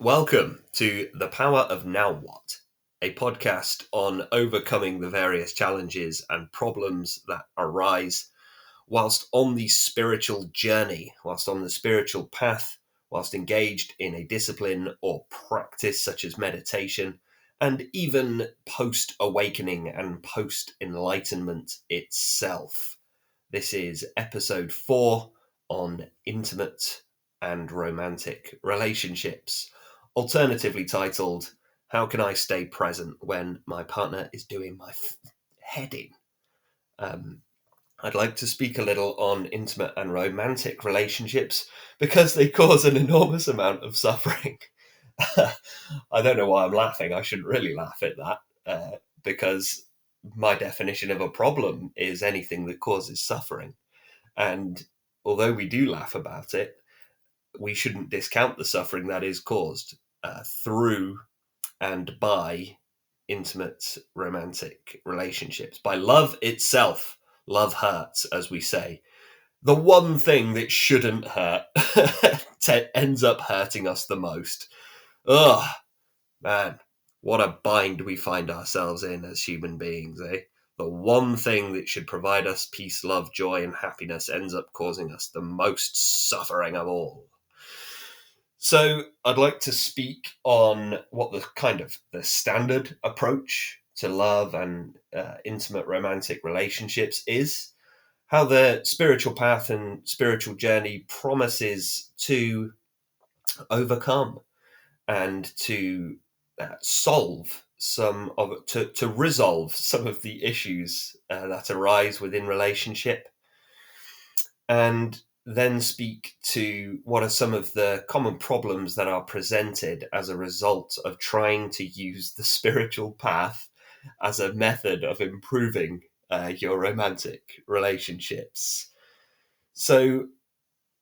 Welcome to The Power of Now What, a podcast on overcoming the various challenges and problems that arise whilst on the spiritual journey, whilst on the spiritual path, whilst engaged in a discipline or practice such as meditation, and even post-awakening and post-enlightenment itself. This is episode 4 on intimate and romantic relationships, alternatively titled, How Can I Stay Present When My Partner is Doing My Head In? I'd like to speak a little on intimate and romantic relationships because they cause an enormous amount of suffering. I don't know why I'm laughing. I shouldn't really laugh at that because my definition of a problem is anything that causes suffering. And although we do laugh about it, we shouldn't discount the suffering that is caused through and by intimate romantic relationships, by love itself. Love hurts, as we say. The one thing that shouldn't hurt ends up hurting us the most. Ugh, man, what a bind we find ourselves in as human beings, eh? The one thing that should provide us peace, love, joy, and happiness ends up causing us the most suffering of all. So I'd like to speak on what the standard approach to love and intimate romantic relationships is, how the spiritual path and spiritual journey promises to overcome and to resolve some of the issues that arise within relationship, and then speak to what are some of the common problems that are presented as a result of trying to use the spiritual path as a method of improving your romantic relationships. So,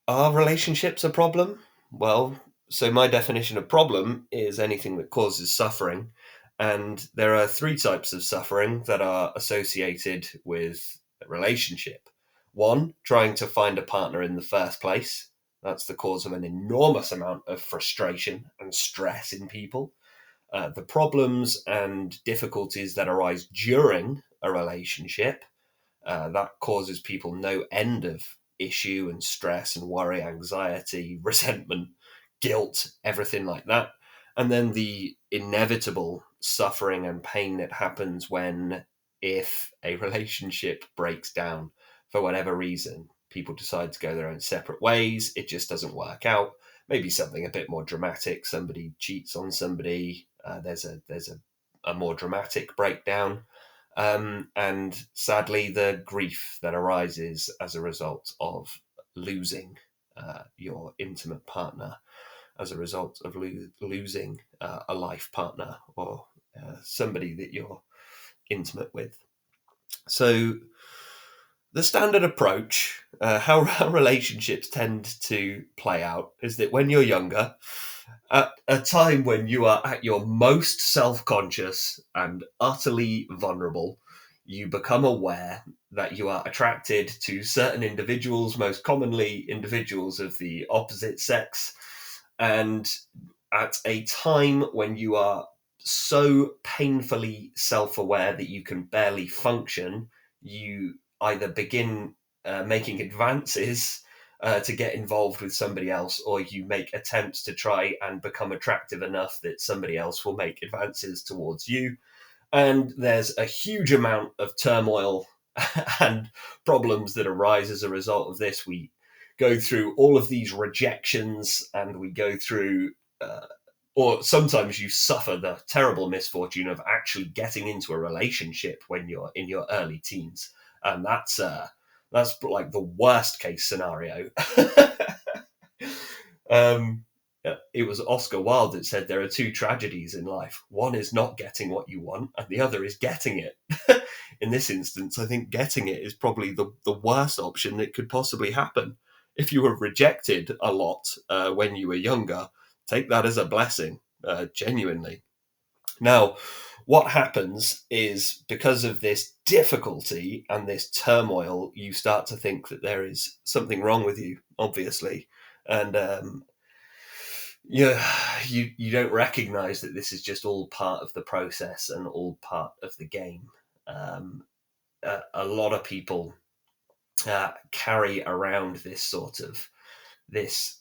are relationships a problem? Well, so my definition of problem is anything that causes suffering. And there are 3 types of suffering that are associated with a relationship. 1, trying to find a partner in the first place. That's the cause of an enormous amount of frustration and stress in people. The problems and difficulties that arise during a relationship, that causes people no end of issue and stress and worry, anxiety, resentment, guilt, everything like that. And then the inevitable suffering and pain that happens if a relationship breaks down for whatever reason. People decide to go their own separate ways. It just doesn't work out. Maybe something a bit more dramatic. Somebody cheats on somebody. There's a more dramatic breakdown. And sadly, the grief that arises as a result of losing your intimate partner, as a result of losing a life partner or somebody that you're intimate with. So the standard approach, how relationships tend to play out, is that when you're younger, at a time when you are at your most self-conscious and utterly vulnerable, you become aware that you are attracted to certain individuals, most commonly individuals of the opposite sex. And at a time when you are so painfully self-aware that you can barely function, you either begin making advances to get involved with somebody else, or you make attempts to try and become attractive enough that somebody else will make advances towards you. And there's a huge amount of turmoil and problems that arise as a result of this. We go through all of these rejections, and we go through or sometimes you suffer the terrible misfortune of actually getting into a relationship when you're in your early teens. And that's like the worst case scenario. It was Oscar Wilde that said there are 2 tragedies in life. One is not getting what you want, and the other is getting it. In this instance, I think getting it is probably the worst option that could possibly happen. If you were rejected a lot when you were younger, take that as a blessing, genuinely. Now, what happens is, because of this difficulty and this turmoil, you start to think that there is something wrong with you, obviously. And Yeah, you don't recognize that this is just all part of the process and all part of the game. Um, a lot of people carry around this sort of this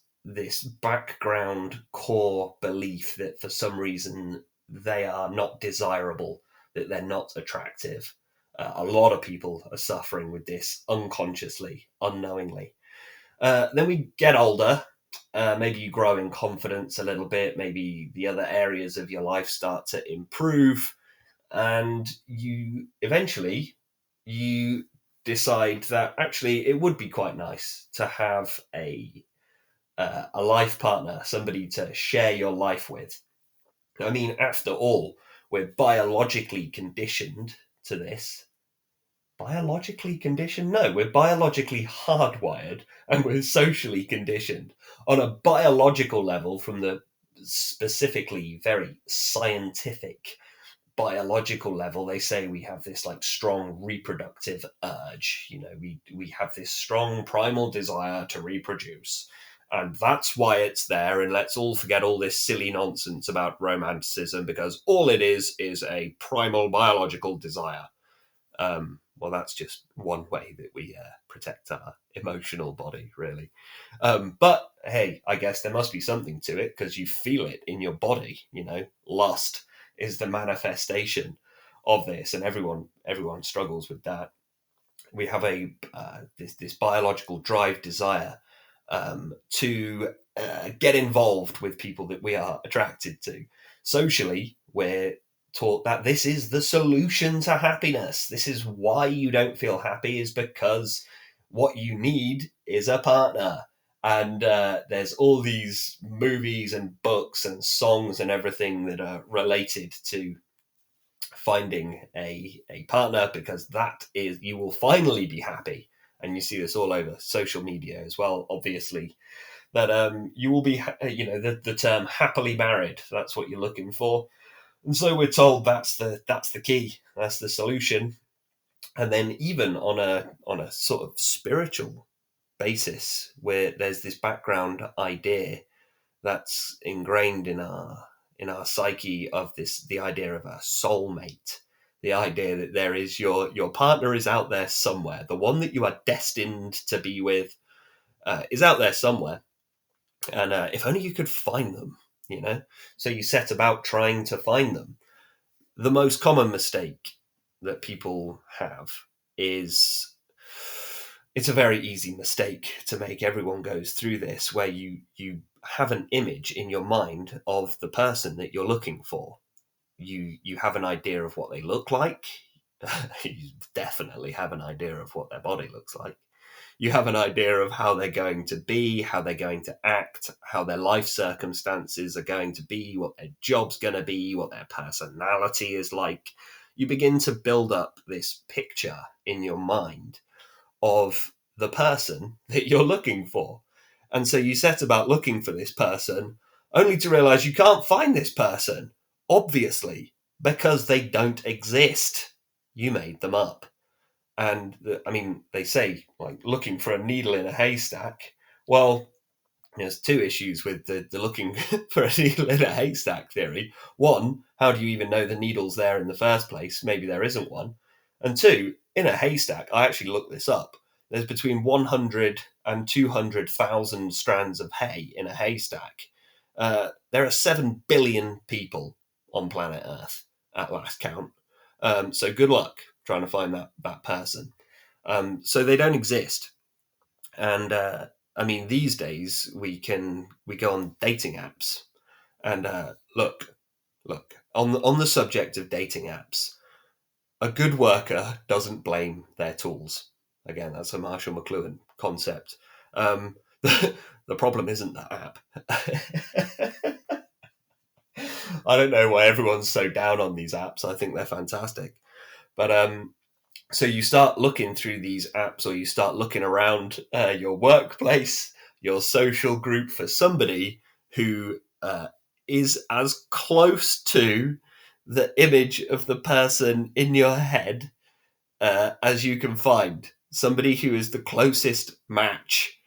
background core belief that for some reason they are not desirable, that they're not attractive. A lot of people are suffering with this unconsciously, unknowingly. Then we get older. Maybe you grow in confidence a little bit. Maybe the other areas of your life start to improve, and you eventually you decide that actually it would be quite nice to have a life partner, somebody to share your life with. I mean, after all, we're biologically conditioned to this. Biologically conditioned? No, we're biologically hardwired and we're socially conditioned on a biological level from the specifically very scientific biological level. They say we have this like strong reproductive urge. We have this strong primal desire to reproduce, and that's why it's there. And let's all forget all this silly nonsense about romanticism, because all it is a primal biological desire. Well, that's just one way that we protect our emotional body, really. But hey, I guess there must be something to it because you feel it in your body. Lust is the manifestation of this, and everyone struggles with that. We have a this biological drive, desire to get involved with people that we are attracted to. Socially, we're taught that this is the solution to happiness. This is why you don't feel happy, is because what you need is a partner. And there's all these movies and books and songs and everything that are related to finding a partner, because that is, you will finally be happy. And you see this all over social media as well, obviously, that you will be, the term happily married, that's what you're looking for. And so we're told that's the key, that's the solution. And then even on a sort of spiritual basis, where there's this background idea that's ingrained in our psyche of the idea of a soulmate, the idea that there is your partner is out there somewhere, the one that you are destined to be with is out there somewhere, and if only you could find them. So you set about trying to find them. The most common mistake that people have is, it's a very easy mistake to make. Everyone goes through this, where you have an image in your mind of the person that you're looking for. You have an idea of what they look like. You definitely have an idea of what their body looks like. You have an idea of how they're going to be, how they're going to act, how their life circumstances are going to be, what their job's going to be, what their personality is like. You begin to build up this picture in your mind of the person that you're looking for. And so you set about looking for this person, only to realize you can't find this person, obviously, because they don't exist. You made them up. And they say, like, looking for a needle in a haystack. Well, there's two issues with the looking for a needle in a haystack theory. One, how do you even know the needle's there in the first place? Maybe there isn't one. And two, in a haystack, I actually looked this up. There's between 100 and 200,000 strands of hay in a haystack. There are 7 billion people on planet Earth at last count. So good luck trying to find that person. So they don't exist. And these days we go on dating apps, and look on the subject of dating apps. A good worker doesn't blame their tools. Again, that's a Marshall McLuhan concept. The problem isn't the app. I don't know why everyone's so down on these apps. I think they're fantastic, but so you start looking through these apps, or you start looking around your workplace, your social group, for somebody who is as close to the image of the person in your head as you can find. Somebody who is the closest match.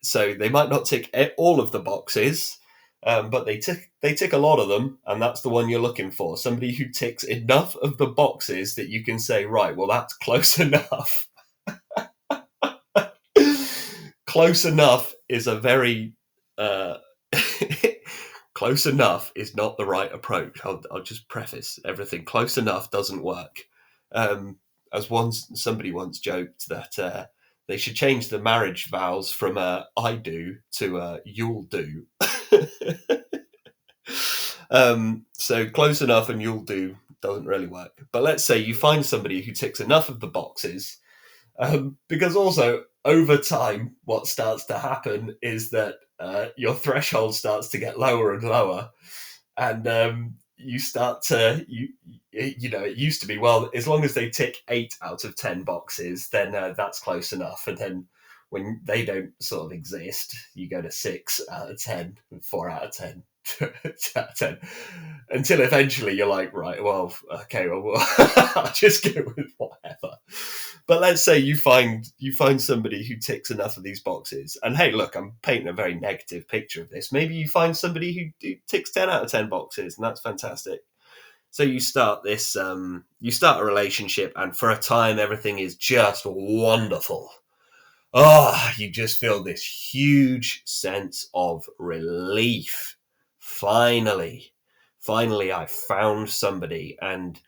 So they might not tick all of the boxes, But they tick a lot of them, and that's the one you're looking for. Somebody who ticks enough of the boxes that you can say, right, well, that's close enough. Close enough is a very close enough is not the right approach. I'll just preface everything. Close enough doesn't work. As somebody once joked that they should change the marriage vows from I do to you'll do. So close enough and you'll do doesn't really work. But let's say you find somebody who ticks enough of the boxes, because also over time, what starts to happen is that your threshold starts to get lower and lower, and you start to it used to be, well, as long as they tick 8 out of 10 boxes, then that's close enough, and then when they don't sort of exist, you go to 6 out of 10, 4 out of 10. 10 out of 10, until eventually you're like, right, well, okay, well, I'll just go with whatever. But let's say you find somebody who ticks enough of these boxes, and hey, look, I'm painting a very negative picture of this. Maybe you find somebody who ticks 10 out of 10 boxes, and that's fantastic. So you start you start a relationship, and for a time, everything is just wonderful. Oh, you just feel this huge sense of relief. Finally, I found somebody, and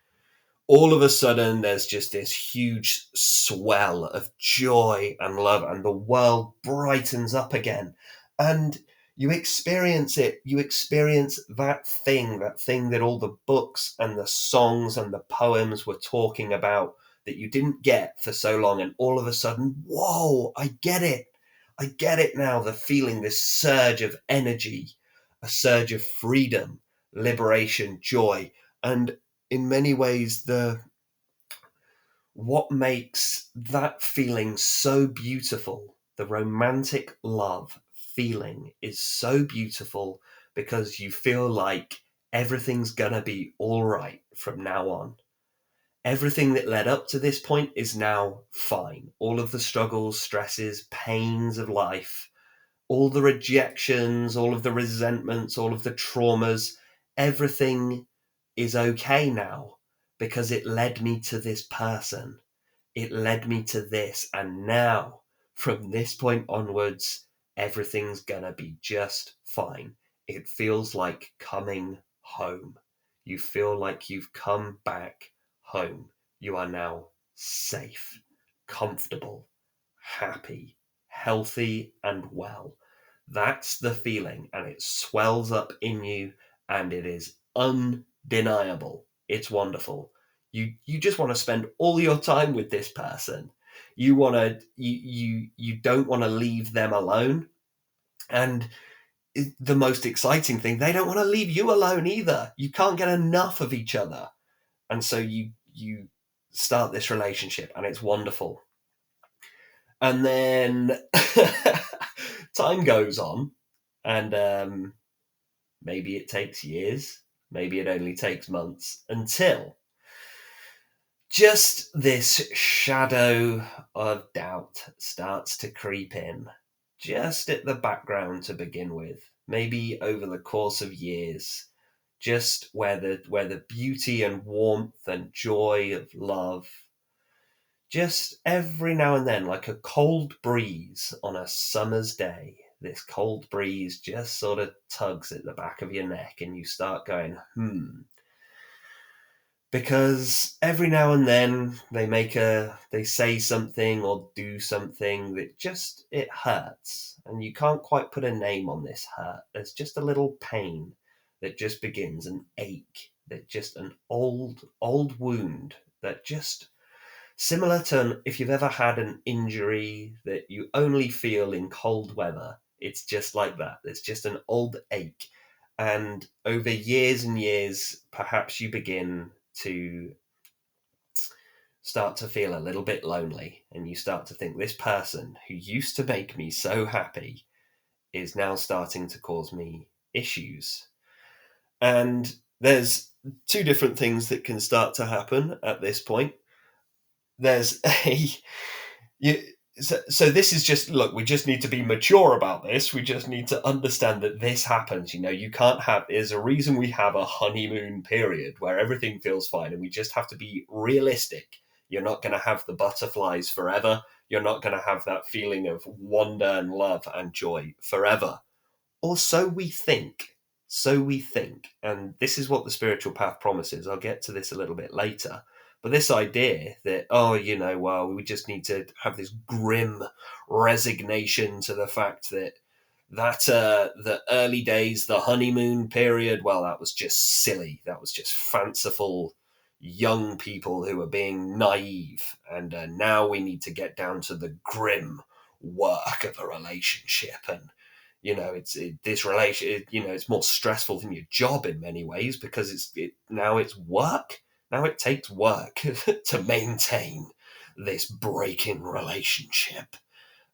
all of a sudden there's just this huge swell of joy and love, and the world brightens up again, and you experience it. You experience that thing that all the books and the songs and the poems were talking about, that you didn't get for so long, and all of a sudden, whoa, I get it now. The feeling, this surge of energy, a surge of freedom, liberation, joy. And in many ways, what makes that feeling so beautiful, the romantic love feeling, is so beautiful because you feel like everything's gonna be all right from now on. Everything that led up to this point is now fine. All of the struggles, stresses, pains of life, all the rejections, all of the resentments, all of the traumas, everything is okay now because it led me to this person. It led me to this. And now, from this point onwards, everything's gonna be just fine. It feels like coming home. You feel like you've come back home. You are now safe, comfortable, happy, healthy, and well. That's the feeling, and it swells up in you, and it is undeniable. It's wonderful. You just want to spend all your time with this person. You don't want to leave them alone. And the most exciting thing, they don't want to leave you alone either. You can't get enough of each other. And so you start this relationship, and it's wonderful. And then time goes on, and maybe it takes years, maybe it only takes months, until just this shadow of doubt starts to creep in, just at the background to begin with, maybe over the course of years, just where the beauty and warmth and joy of love, just every now and then, like a cold breeze on a summer's day, this cold breeze just sort of tugs at the back of your neck, and you start going, because every now and then they say something or do something that just, it hurts, and you can't quite put a name on this hurt. There's just a little pain that just begins, an ache, that just an old wound that just, similar to if you've ever had an injury that you only feel in cold weather. It's just like that. It's just an old ache. And over years and years, perhaps you begin to start to feel a little bit lonely, and you start to think, this person who used to make me so happy is now starting to cause me issues. And there's two different things that can start to happen at this point. There's so this is just, look, we just need to be mature about this. We just need to understand that this happens. You can't have, there's a reason we have a honeymoon period where everything feels fine, and we just have to be realistic. You're not going to have the butterflies forever. You're not going to have that feeling of wonder and love and joy forever. Or so we think. So we think. And this is what the spiritual path promises. I'll get to this a little bit later. But this idea that, well, we just need to have this grim resignation to the fact that the early days, the honeymoon period, well, that was just silly. That was just fanciful young people who were being naive. And now we need to get down to the grim work of a relationship. And this relation, it's more stressful than your job in many ways, because now it's work. Now it takes work to maintain this breaking relationship.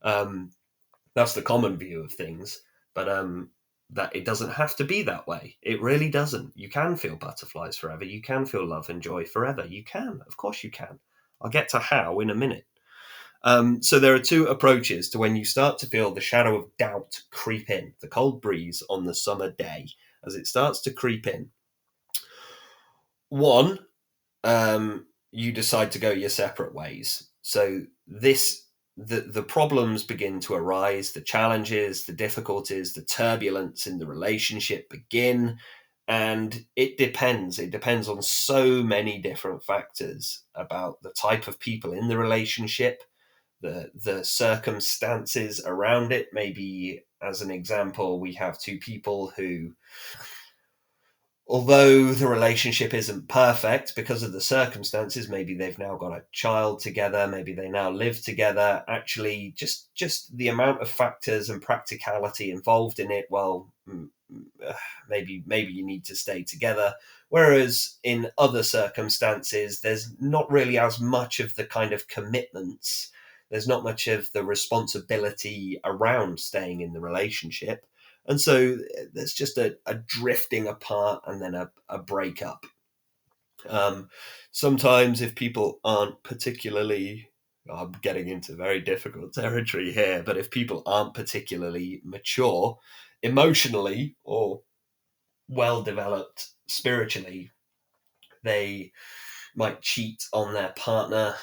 That's the common view of things, but that it doesn't have to be that way. It really doesn't. You can feel butterflies forever. You can feel love and joy forever. You can. Of course you can. I'll get to how in a minute. So there are two approaches to when you start to feel the shadow of doubt creep in, the cold breeze on the summer day, as it starts to creep in. One, you decide to go your separate ways. So the problems begin to arise, the challenges, the difficulties, the turbulence in the relationship begin. And it depends. It depends on so many different factors about the type of people in the relationship, the circumstances around it. Maybe, as an example, we have two people who, although the relationship isn't perfect because of the circumstances, maybe they've now got a child together, maybe they now live together, actually just the amount of factors and practicality involved in it, well, maybe you need to stay together. Whereas in other circumstances, there's not really as much of the kind of commitments, there's not much of the responsibility around staying in the relationship. And so there's just a drifting apart and then a breakup. Sometimes if people aren't particularly, I'm getting into very difficult territory here, but if people aren't particularly mature emotionally or well developed spiritually, they might cheat on their partner.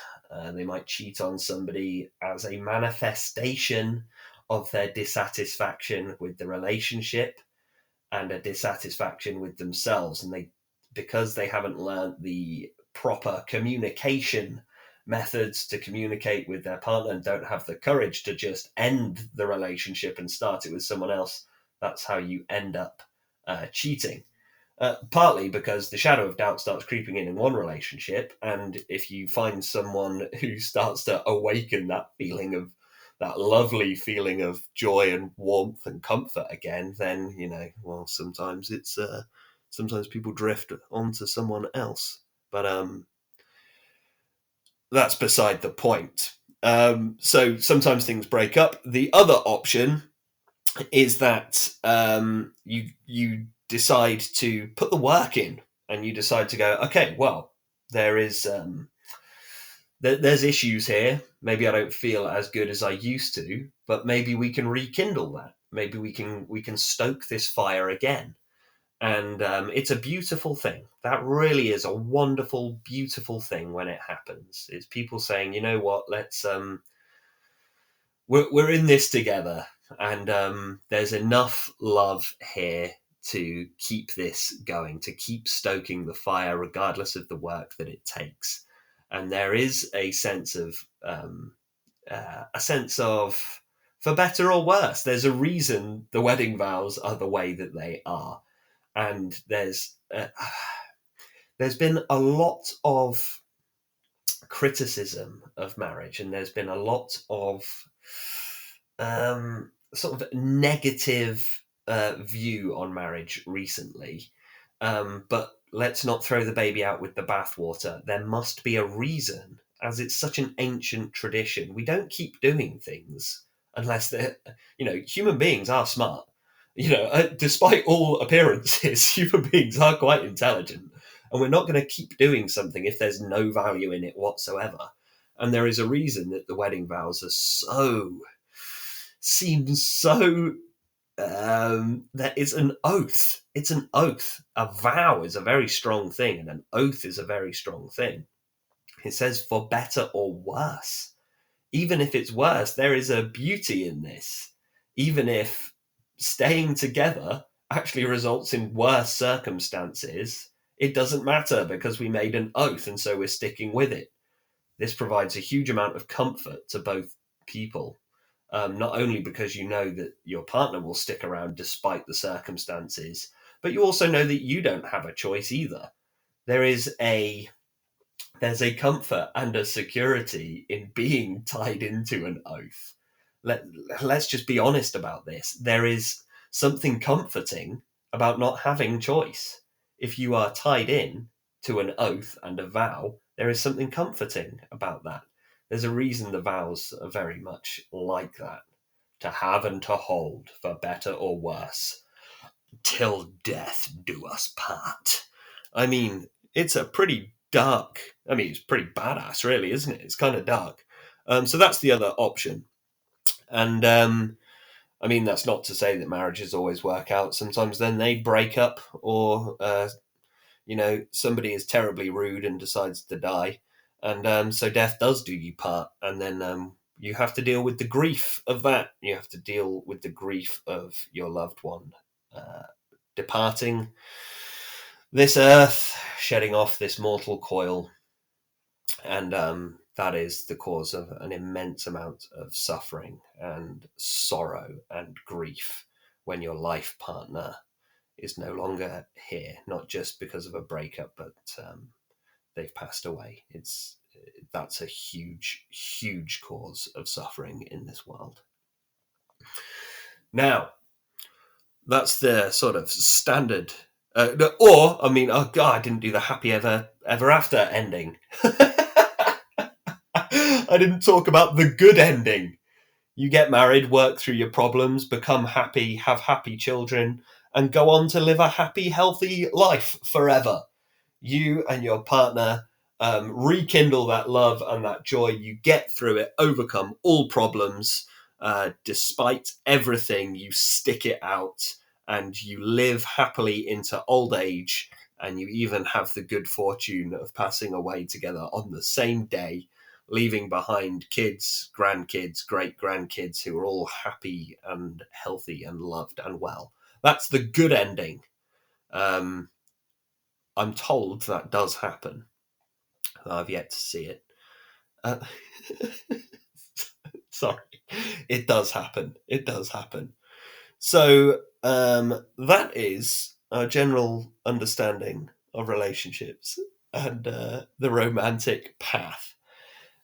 They might cheat on somebody as a manifestation of their dissatisfaction with the relationship and a dissatisfaction with themselves. And because they haven't learned the proper communication methods to communicate with their partner and don't have the courage to just end the relationship and start it with someone else, that's how you end up cheating. Partly because the shadow of doubt starts creeping in one relationship, and if you find someone who starts to awaken that lovely feeling of joy and warmth and comfort again, then sometimes sometimes people drift onto someone else, but that's beside the point. So sometimes things break up. The other option is that you decide to put the work in, and you decide to go, okay, well, there's issues here. Maybe I don't feel as good as I used to, but maybe we can rekindle that. Maybe we can stoke this fire again. And it's a beautiful thing. That really is a wonderful, beautiful thing when it happens. It's people saying, you know what, let's we're in this together, and there's enough love here to keep this going, to keep stoking the fire, regardless of the work that it takes. And there is a sense of, for better or worse, there's a reason the wedding vows are the way that they are, and there's been a lot of criticism of marriage, and there's been a lot of sort of negative view on marriage recently. But let's not throw the baby out with the bathwater. There must be a reason, as it's such an ancient tradition. We don't keep doing things unless they're, human beings are smart. Despite all appearances, human beings are quite intelligent. And we're not going to keep doing something if there's no value in it whatsoever. And there is a reason that the wedding vows seem so that it's an oath. It's an oath. A vow is a very strong thing, and an oath is a very strong thing. It says for better or worse. Even if it's worse, there is a beauty in this. Even if staying together actually results in worse circumstances, it doesn't matter because we made an oath and so we're sticking with it. This provides a huge amount of comfort to both people, not only because you know that your partner will stick around despite the circumstances, but you also know that you don't have a choice either. There's a comfort and a security in being tied into an oath. Let's just be honest about this. There is something comforting about not having choice. If you are tied in to an oath and a vow, there is something comforting about that. There's a reason the vows are very much like that. To have and to hold, for better or worse, till death do us part. I mean, it's a pretty dark, it's pretty badass, really, isn't it? It's kind of dark. So that's the other option. And that's not to say that marriages always work out. Sometimes then they break up, or somebody is terribly rude and decides to die, and so death does do you part. And then you have to deal with the grief of that. You have to deal with the grief of your loved one departing this earth, shedding off this mortal coil, and that is the cause of an immense amount of suffering and sorrow and grief when your life partner is no longer here, not just because of a breakup, but they've passed away. That's a huge, huge cause of suffering in this world. Now, that's the sort of standard. Oh God, I didn't do the happy ever after ending. I didn't talk about the good ending. You get married, work through your problems, become happy, have happy children, and go on to live a happy, healthy life forever. You and your partner rekindle that love and that joy. You get through it, overcome all problems. Despite everything, you stick it out and you live happily into old age. And you even have the good fortune of passing away together on the same day, leaving behind kids, grandkids, great-grandkids who are all happy and healthy and loved and well. That's the good ending. I'm told that does happen. I've yet to see it. Sorry. It does happen. It does happen. So that is our general understanding of relationships and the romantic path.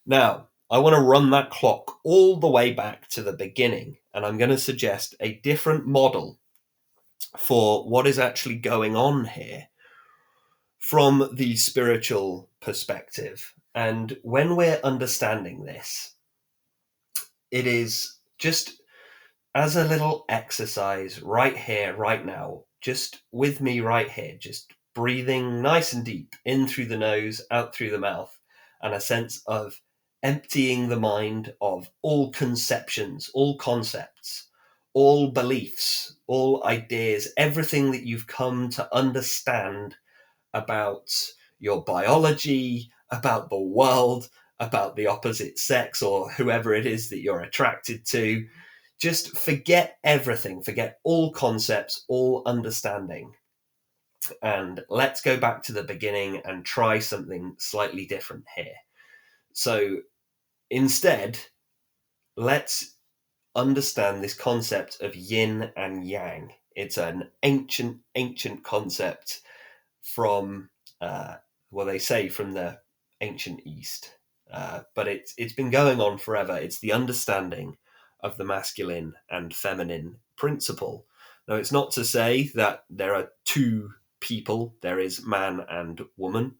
Now, I want to run that clock all the way back to the beginning, and I'm going to suggest a different model for what is actually going on here from the spiritual perspective. And when we're understanding this, it is just as a little exercise right here, right now, just with me right here, just breathing nice and deep in through the nose, out through the mouth, and a sense of emptying the mind of all conceptions, all concepts, all beliefs, all ideas, everything that you've come to understand about your biology, about the world, about the opposite sex or whoever it is that you're attracted to. Just forget everything, forget all concepts, all understanding. And let's go back to the beginning and try something slightly different here. So instead, let's understand this concept of yin and yang. It's an ancient concept from, they say from the ancient East. But it's been going on forever. It's the understanding of the masculine and feminine principle. Now, it's not to say that there are two people. There is man and woman.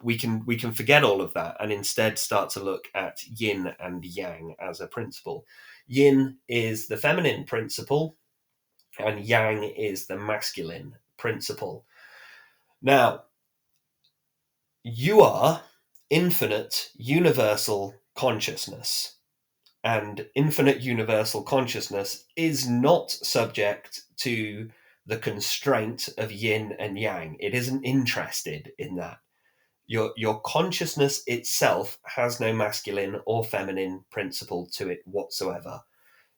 We can forget all of that and instead start to look at yin and yang as a principle. Yin is the feminine principle, and yang is the masculine principle. Now, you are infinite universal consciousness. And infinite universal consciousness is not subject to the constraint of yin and yang. It isn't interested in that. Your consciousness itself has no masculine or feminine principle to it whatsoever.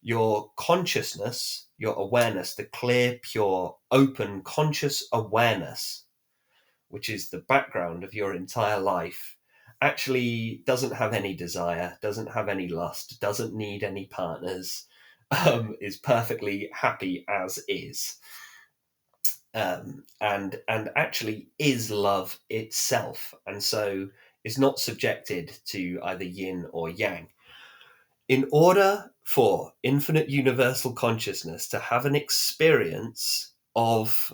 Your consciousness, your awareness, the clear, pure, open, conscious awareness, which is the background of your entire life, actually doesn't have any desire, doesn't have any lust, doesn't need any partners, is perfectly happy as is, and actually is love itself, and so is not subjected to either yin or yang. In order for infinite universal consciousness to have an experience of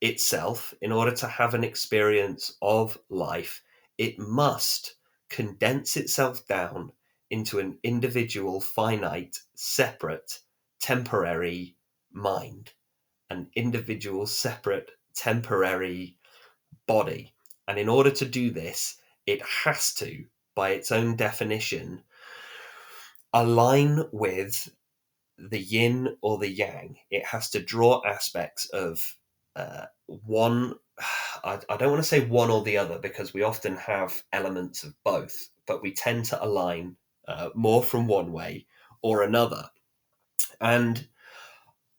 itself, in order to have an experience of life, it must condense itself down into an individual, finite, separate, temporary mind, an individual, separate, temporary body. And in order to do this, it has to, by its own definition, align with the yin or the yang. It has to draw aspects of one. I don't want to say one or the other, because we often have elements of both, but we tend to align more from one way or another. And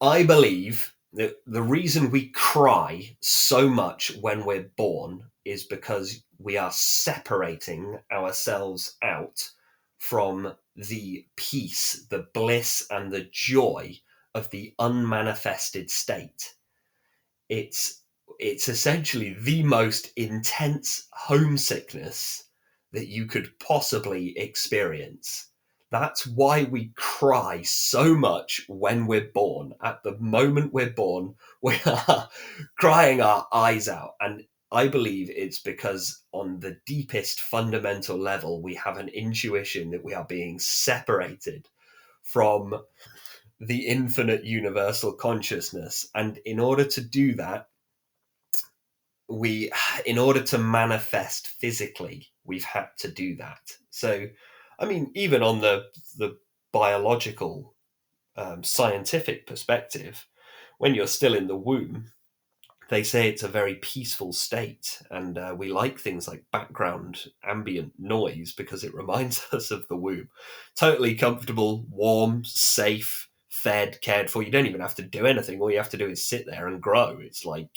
I believe that the reason we cry so much when we're born is because we are separating ourselves out from the peace, the bliss, and the joy of the unmanifested state. It's essentially the most intense homesickness that you could possibly experience. That's why we cry so much when we're born. At the moment we're born, we are crying our eyes out. And I believe it's because on the deepest fundamental level, we have an intuition that we are being separated from the infinite universal consciousness. And in order to do that, in order to manifest physically, we've had to do that. So, I mean, even on the biological, scientific perspective, when you're still in the womb, they say it's a very peaceful state, and we like things like background ambient noise because it reminds us of the womb. Totally comfortable, warm, safe, fed, cared for. You don't even have to do anything. All you have to do is sit there and grow. It's like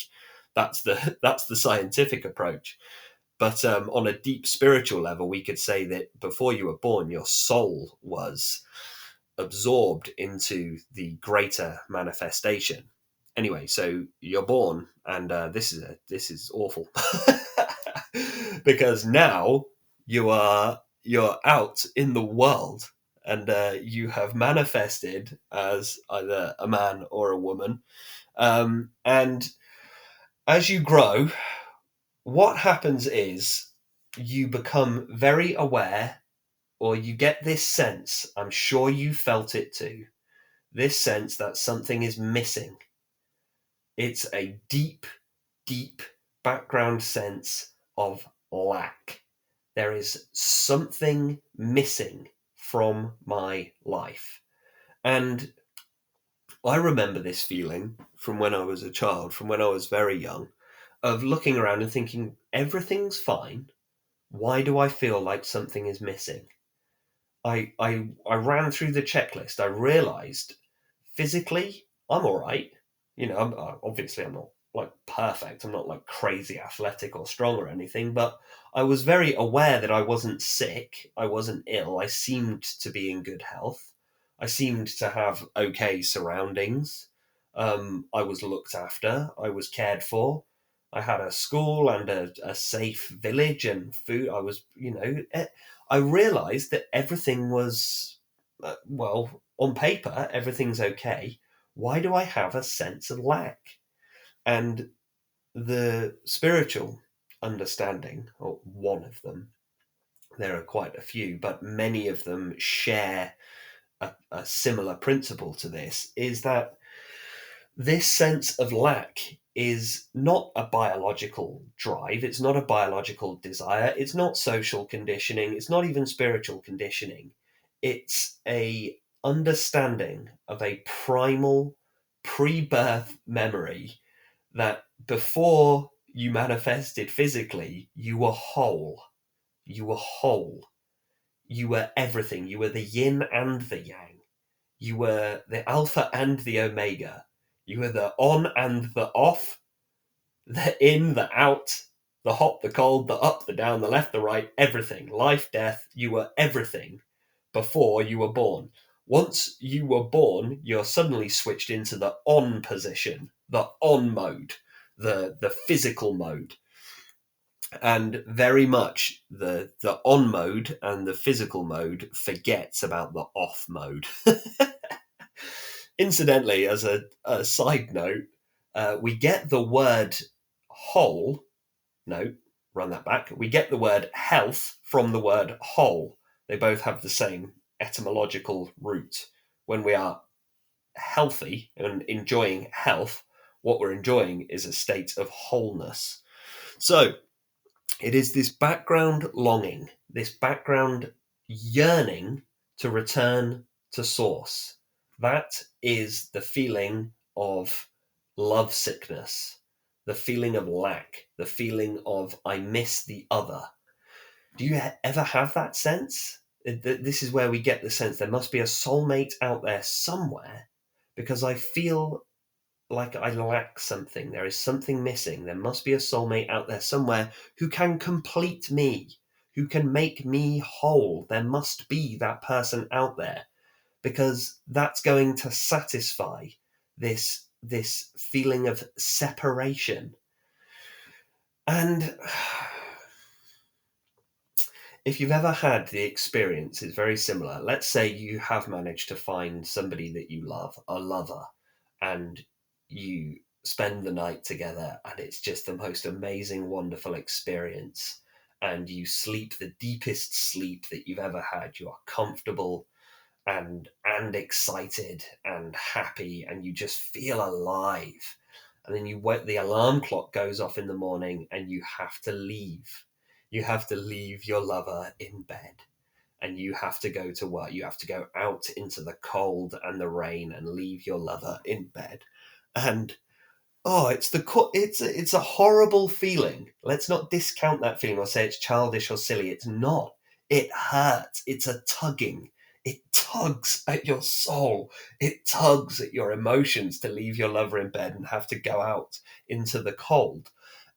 that's the scientific approach. But on a deep spiritual level, we could say that before you were born, your soul was absorbed into the greater manifestation. Anyway, so you're born, and this is awful because now you're out in the world, and you have manifested as either a man or a woman, and as you grow, what happens is you become very aware, or you get this sense, I'm sure you felt it too, this sense that something is missing. It's a deep, deep background sense of lack. There is something missing from my life. And I remember this feeling from when I was a child, from when I was very young, of looking around and thinking, everything's fine. Why do I feel like something is missing? I ran through the checklist. I realized physically I'm all right. You know, obviously I'm not like perfect. I'm not like crazy athletic or strong or anything, but I was very aware that I wasn't sick. I wasn't ill. I seemed to be in good health. I seemed to have okay surroundings. I was looked after. I was cared for. I had a school and a safe village and food. I was, I realized that everything was, well, on paper, everything's okay. Why do I have a sense of lack? And the spiritual understanding, or one of them, there are quite a few, but many of them share a similar principle to this, is that This sense of lack is not a biological drive, it's not a biological desire, it's not social conditioning, it's not even spiritual conditioning. It's a understanding of a primal pre-birth memory that before you manifested physically, you were whole. You were whole. You were everything. You were the yin and the yang. You were the alpha and the omega. You were the on and the off, the in, the out, the hot, the cold, the up, the down, the left, the right, everything. Life, death. You were everything before you were born. Once you were born, you're suddenly switched into the on position, the on mode, the physical mode. And very much the on mode and the physical mode forgets about the off mode. Incidentally, as a side note, we get the word whole. No, run that back. We get the word health from the word whole. They both have the same etymological root. When we are healthy and enjoying health, what we're enjoying is a state of wholeness. So it is this background longing, this background yearning to return to source. That is the feeling of love sickness, the feeling of lack, the feeling of I miss the other. Do you ever have that sense? This is where we get the sense there must be a soulmate out there somewhere because I feel like I lack something. There is something missing. There must be a soulmate out there somewhere who can complete me, who can make me whole. There must be that person out there because that's going to satisfy this feeling of separation. And if you've ever had the experience, it's very similar. Let's say you have managed to find somebody that you love, a lover, and you spend the night together, and it's just the most amazing, wonderful experience. And you sleep the deepest sleep that you've ever had. You are comfortable and excited and happy, and you just feel alive. And then the alarm clock goes off in the morning, and you have to leave. You have to leave your lover in bed, and you have to go to work. You have to go out into the cold and the rain and leave your lover in bed. And oh, it's a horrible feeling. Let's not discount that feeling or say it's childish or silly. It's not. It hurts. It's a tugging. It tugs at your soul. It tugs at your emotions to leave your lover in bed and have to go out into the cold.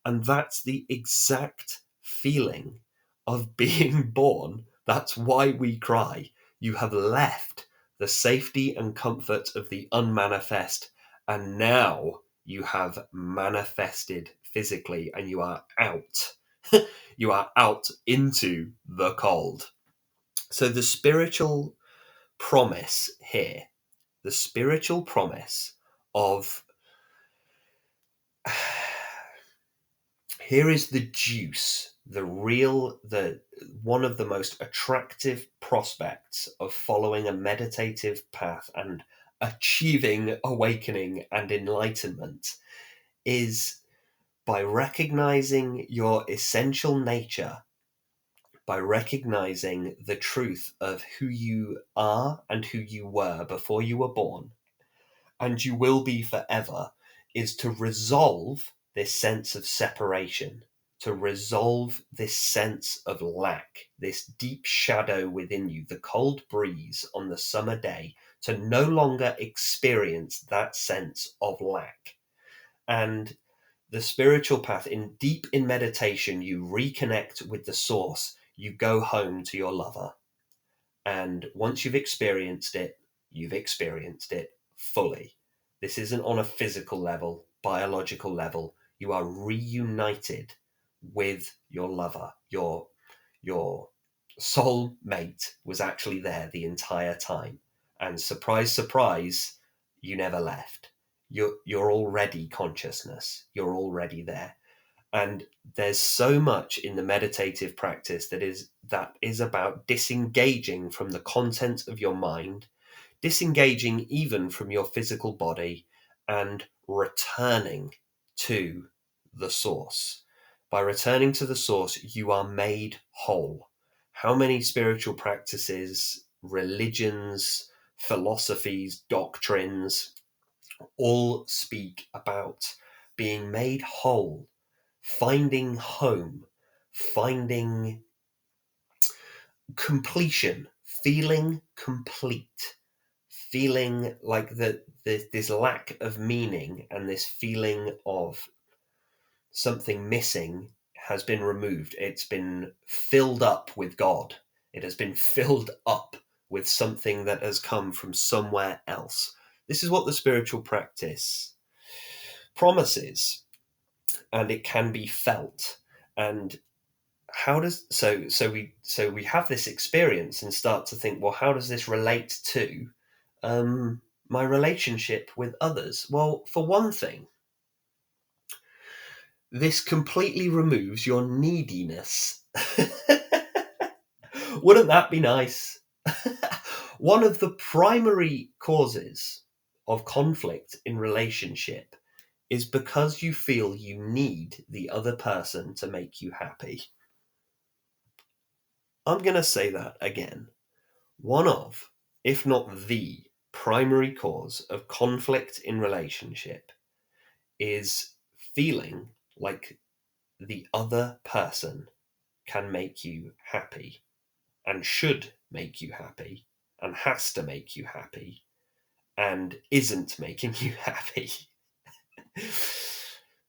And that's the exact feeling of being born. That's why we cry. You have left the safety and comfort of the unmanifest, and now you have manifested physically and you are out. You are out into the cold. So the spiritual promise here, the spiritual promise of here is the juice, the one of the most attractive prospects of following a meditative path and achieving awakening and enlightenment is by recognizing your essential nature, by recognizing the truth of who you are and who you were before you were born, and you will be forever, is to resolve this sense of separation, to resolve this sense of lack, this deep shadow within you, the cold breeze on the summer day, to no longer experience that sense of lack. And the spiritual path, deep in meditation, you reconnect with the source, you go home to your lover. And once you've experienced it fully. This isn't on a physical level, biological level. You are reunited with your lover. Your soul mate was actually there the entire time. And surprise, surprise, you never left. You're already consciousness. You're already there. And there's so much in the meditative practice that is about disengaging from the content of your mind, disengaging even from your physical body, and returning to the source. By returning to the source, you are made whole. How many spiritual practices, religions, philosophies, doctrines all speak about being made whole, finding home, finding completion, feeling complete, feeling like this lack of meaning and this feeling of something missing has been removed. It's been filled up with God. It has been filled up with something that has come from somewhere else. This is what the spiritual practice promises, and it can be felt. And how does we have this experience and start to think, well, how does this relate to my relationship with others? Well, for one thing, this completely removes your neediness. Wouldn't that be nice? One of the primary causes of conflict in relationship is because you feel you need the other person to make you happy. I'm going to say that again. One of, if not the primary cause of conflict in relationship is feeling like the other person can make you happy and should make you happy and has to make you happy and isn't making you happy.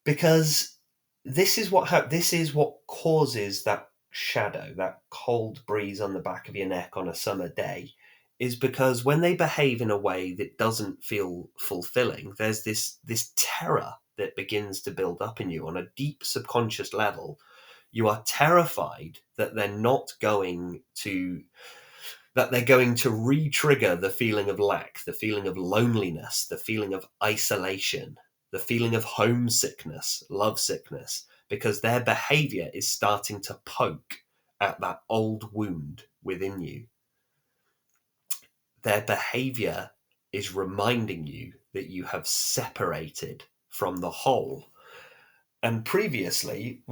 Because this is what causes that shadow, that cold breeze on the back of your neck on a summer day, is because when they behave in a way that doesn't feel fulfilling, there's this terror that begins to build up in you on a deep subconscious level. You are terrified that they're going to re-trigger the feeling of lack, the feeling of loneliness, the feeling of isolation, the feeling of homesickness, lovesickness, because their behavior is starting to poke at that old wound within you. Their behavior is reminding you that you have separated from the whole. And previously,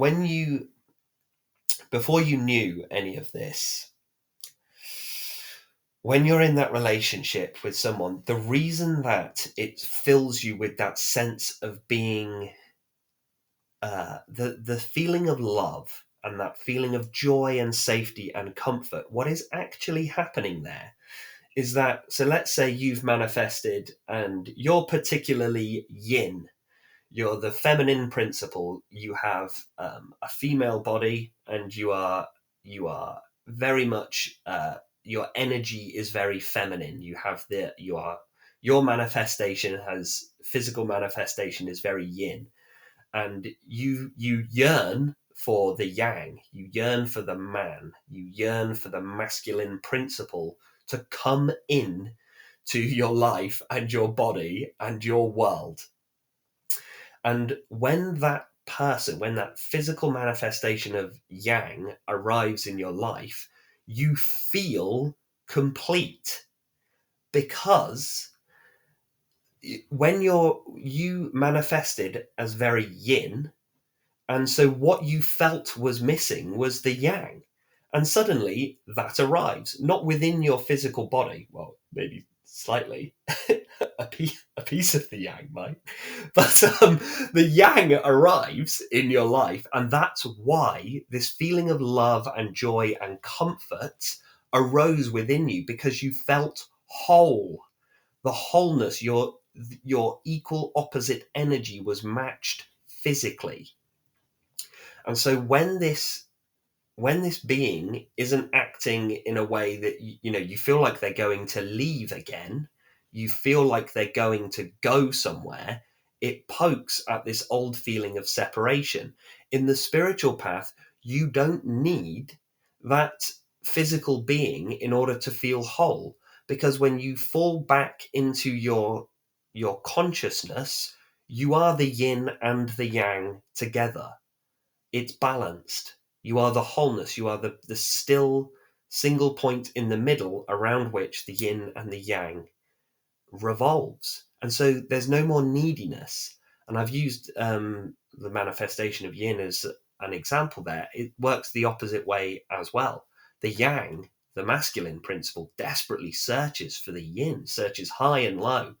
before you knew any of this, when you're in that relationship with someone, the reason that it fills you with that sense of being, the feeling of love and that feeling of joy and safety and comfort, what is actually happening there is that, so let's say you've manifested and you're particularly yin. You're the feminine principle. You have a female body, and you are very much your energy is very feminine. Your manifestation has physical manifestation is very yin, and you yearn for the yang. You yearn for the man. You yearn for the masculine principle to come in to your life and your body and your world. And when that physical manifestation of yang arrives in your life, you feel complete, because when you manifested as very yin, and so what you felt was missing was the yang. And suddenly that arrives, not within your physical body, well, maybe slightly, a piece of the yang might, but the yang arrives in your life, and that's why this feeling of love and joy and comfort arose within you, because you felt whole. The wholeness, your equal opposite energy was matched physically. And so when this being isn't acting in a way that you feel like they're going to leave again, you feel like they're going to go somewhere, it pokes at this old feeling of separation. In the spiritual path, you don't need that physical being in order to feel whole, because when you fall back into your consciousness, you are the yin and the yang together. It's balanced. You are the wholeness. You are the still single point in the middle around which the yin and the yang revolves. And so there's no more neediness. And I've used the manifestation of yin as an example there. It works the opposite way as well. The yang, the masculine principle, desperately searches for the yin, searches high and low,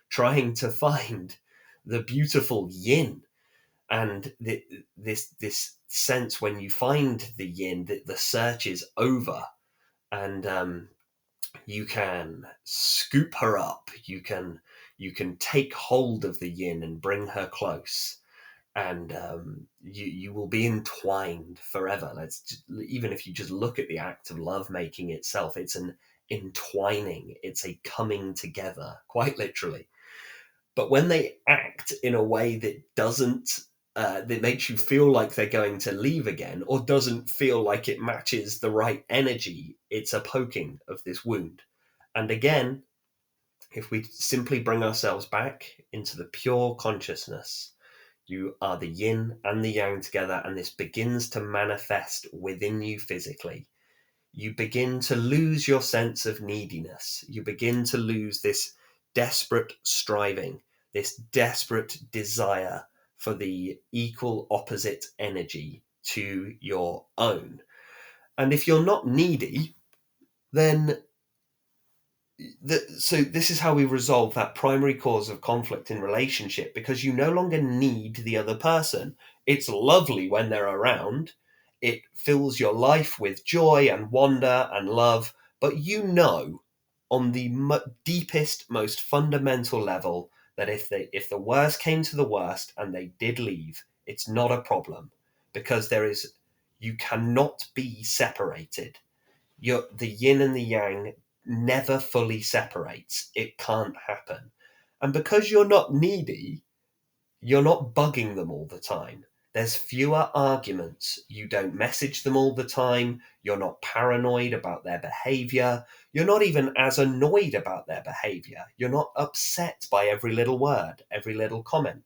trying to find the beautiful yin. And this sense when you find the yin, that the search is over, and you can scoop her up. You can take hold of the yin and bring her close, and you will be entwined forever. Even if you just look at the act of lovemaking itself, it's an entwining. It's a coming together, quite literally. But when they act in a way that doesn't, that makes you feel like they're going to leave again, or doesn't feel like it matches the right energy, it's a poking of this wound. And again, if we simply bring ourselves back into the pure consciousness, you are the yin and the yang together, and this begins to manifest within you physically. You begin to lose your sense of neediness. You begin to lose this desperate striving, this desperate desire for the equal opposite energy to your own. And if you're not needy, then so this is how we resolve that primary cause of conflict in relationship, because you no longer need the other person. It's lovely when they're around. It fills your life with joy and wonder and love. But you know, on the deepest, most fundamental level, that if the worst came to the worst and they did leave, it's not a problem, because you cannot be separated. The yin and the yang never fully separates. It can't happen. And because you're not needy, you're not bugging them all the time. There's fewer arguments. You don't message them all the time. You're not paranoid about their behavior. You're not even as annoyed about their behavior. You're not upset by every little word, every little comment.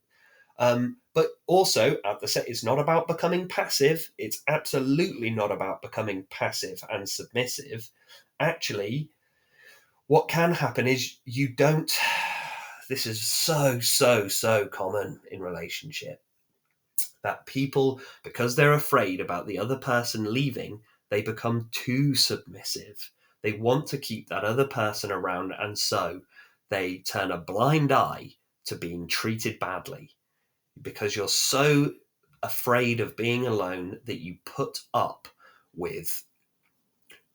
But also, at the set, it's not about becoming passive. It's absolutely not about becoming passive and submissive. Actually, what can happen is you don't. This is so common in relationship, that people, because they're afraid about the other person leaving, they become too submissive. They want to keep that other person around, and so they turn a blind eye to being treated badly, because you're so afraid of being alone that you put up with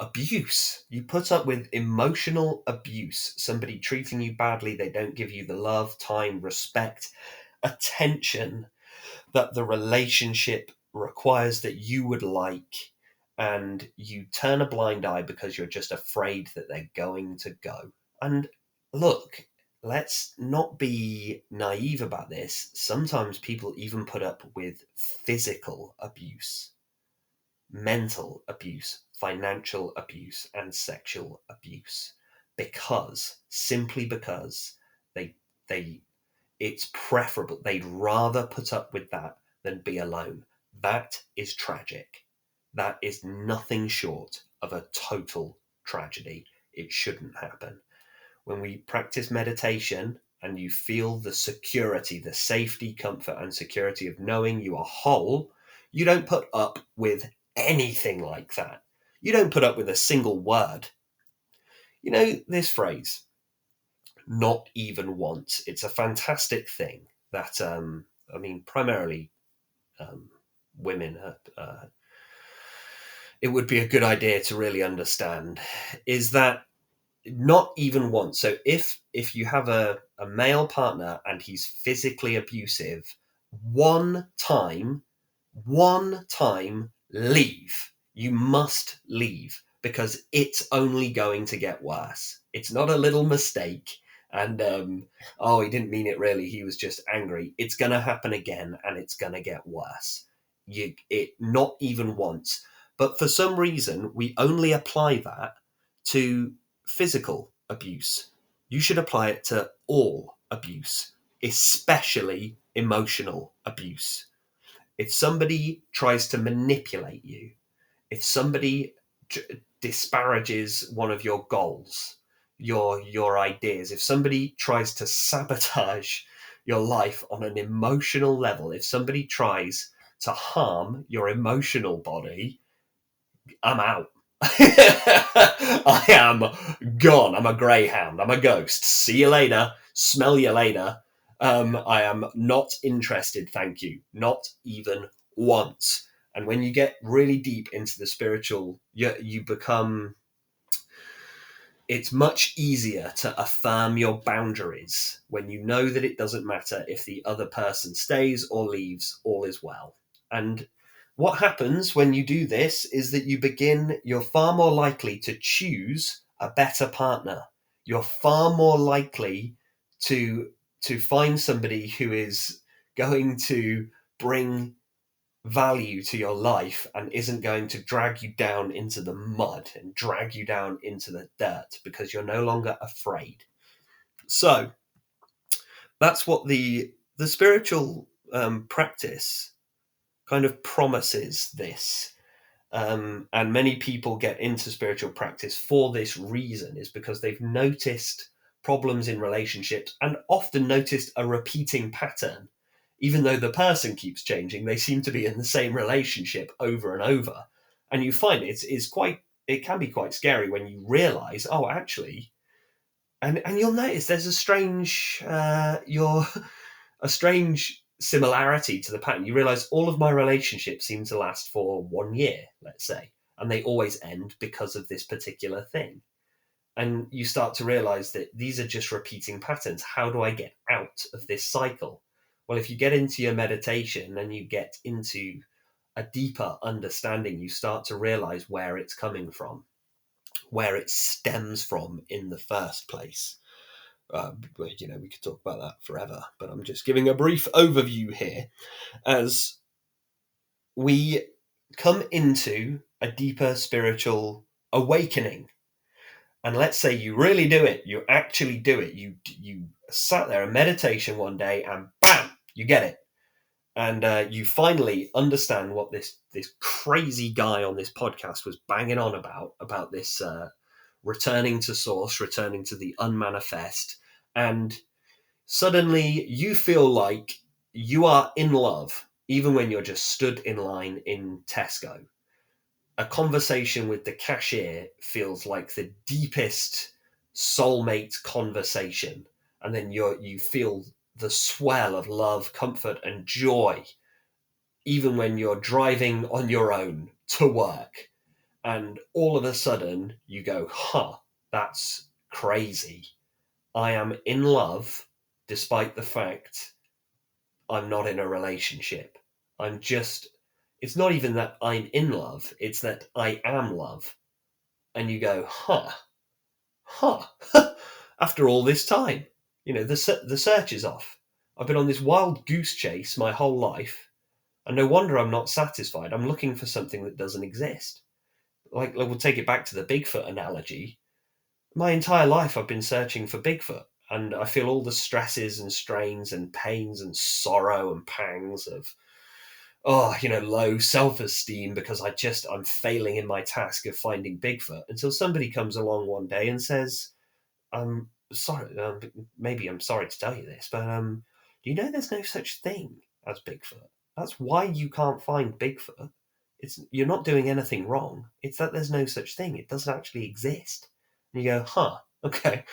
abuse. You put up with emotional abuse, somebody treating you badly. They don't give you the love, time, respect, attention that the relationship requires, that you would like, and you turn a blind eye because you're just afraid that they're going to go. And look, let's not be naive about this. Sometimes people even put up with physical abuse, mental abuse, financial abuse, and sexual abuse, simply because they they it's preferable. They'd rather put up with that than be alone. That is tragic. That is nothing short of a total tragedy. It shouldn't happen. When we practice meditation and you feel the security, the safety, comfort, and security of knowing you are whole, you don't put up with anything like that. You don't put up with a single word. You know this phrase, not even once. It's a fantastic thing that, primarily women, it would be a good idea to really understand, is that not even once. So if you have a male partner and he's physically abusive, one time, leave. You must leave, because it's only going to get worse. It's not a little mistake. And he didn't mean it really. He was just angry. It's going to happen again, and it's going to get worse. Not even once. But for some reason, we only apply that to physical abuse. You should apply it to all abuse, especially emotional abuse. If somebody tries to manipulate you, if somebody disparages one of your goals, your ideas, if somebody tries to sabotage your life on an emotional level, if somebody tries to harm your emotional body, I'm out. I am gone. I'm a greyhound. I'm a ghost. See you later. Smell you later. I am not interested, thank you. Not even once. And when you get really deep into the spiritual, you become, it's much easier to affirm your boundaries when you know that it doesn't matter if the other person stays or leaves, all is well. And what happens when you do this is that you're far more likely to choose a better partner. You're far more likely to find somebody who is going to bring value to your life and isn't going to drag you down into the mud and drag you down into the dirt, because you're no longer afraid. So that's what the spiritual practice kind of promises this. And many people get into spiritual practice for this reason, is because they've noticed problems in relationships and often noticed a repeating pattern. Even though the person keeps changing, they seem to be in the same relationship over and over. And you find it can be quite scary when you realize, oh, actually, and you'll notice there's a strange similarity to the pattern. You realize all of my relationships seem to last for 1 year, let's say, and they always end because of this particular thing. And you start to realize that these are just repeating patterns. How do I get out of this cycle? Well, if you get into your meditation and you get into a deeper understanding, you start to realize where it's coming from, where it stems from in the first place. We could talk about that forever, but I'm just giving a brief overview here as we come into a deeper spiritual awakening. And let's say you really do it, you actually do it. You sat there in meditation one day and bam, you get it. And you finally understand what this crazy guy on this podcast was banging on about this returning to source, returning to the unmanifest. And suddenly you feel like you are in love, even when you're just stood in line in Tesco. A conversation with the cashier feels like the deepest soulmate conversation. And then you feel the swell of love, comfort, and joy, even when you're driving on your own to work. And all of a sudden you go, that's crazy. I am in love despite the fact I'm not in a relationship. It's not even that I'm in love, it's that I am love. And you go, after all this time, the search is off. I've been on this wild goose chase my whole life, and no wonder I'm not satisfied. I'm looking for something that doesn't exist. Like we'll take it back to the Bigfoot analogy. My entire life I've been searching for Bigfoot, and I feel all the stresses and strains and pains and sorrow and pangs of low self-esteem because I'm failing in my task of finding Bigfoot, until somebody comes along one day and says, I'm sorry, maybe I'm sorry to tell you this, but do you know there's no such thing as Bigfoot? That's why you can't find Bigfoot. You're not doing anything wrong. It's that there's no such thing. It doesn't actually exist. And you go, okay.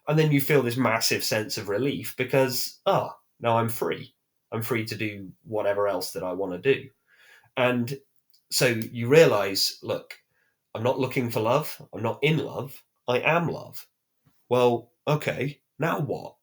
And then you feel this massive sense of relief because, now I'm free. I'm free to do whatever else that I want to do. And so you realize, look, I'm not looking for love. I'm not in love. I am love. Well, okay, now what?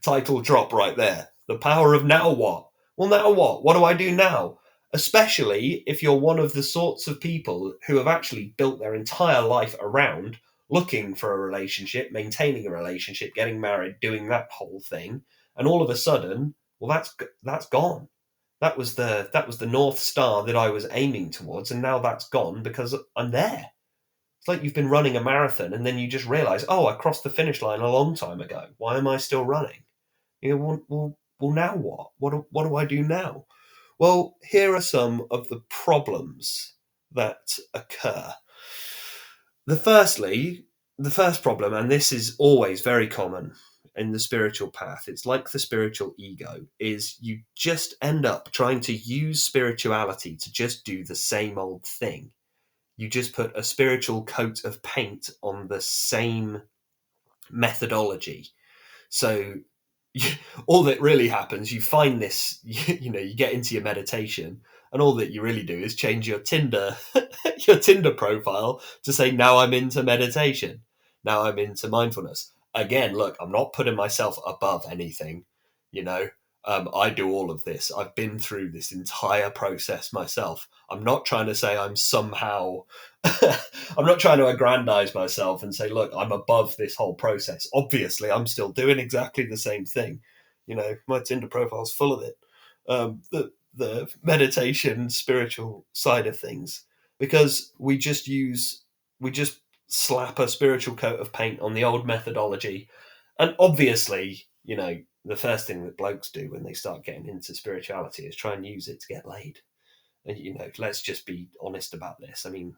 Title drop right there. The power of now what? Well, now what? What do I do now? Especially if you're one of the sorts of people who have actually built their entire life around looking for a relationship, maintaining a relationship, getting married, doing that whole thing, and all of a sudden, well, that's gone. That was the North Star that I was aiming towards, and now that's gone because I'm there. It's like you've been running a marathon and then you just realize, I crossed the finish line a long time ago. Why am I still running? Well, now what? What do I do now? Well, here are some of the problems that occur. The first problem, and this is always very common in the spiritual path, it's like the spiritual ego, is you just end up trying to use spirituality to just do the same old thing. You just put a spiritual coat of paint on the same methodology. So all that really happens, you find this, you get into your meditation, and all that you really do is change your Tinder your Tinder profile to say, now I'm into meditation, now I'm into mindfulness. Again, look, I'm not putting myself above anything, you know. I do all of this. I've been through this entire process myself. I'm not trying to say I'm somehow I'm not trying to aggrandize myself and say, look, I'm above this whole process. Obviously, I'm still doing exactly the same thing. My Tinder profile's full of it. The meditation, spiritual side of things, because we just slap a spiritual coat of paint on the old methodology. And obviously, the first thing that blokes do when they start getting into spirituality is try and use it to get laid. And, let's just be honest about this. I mean,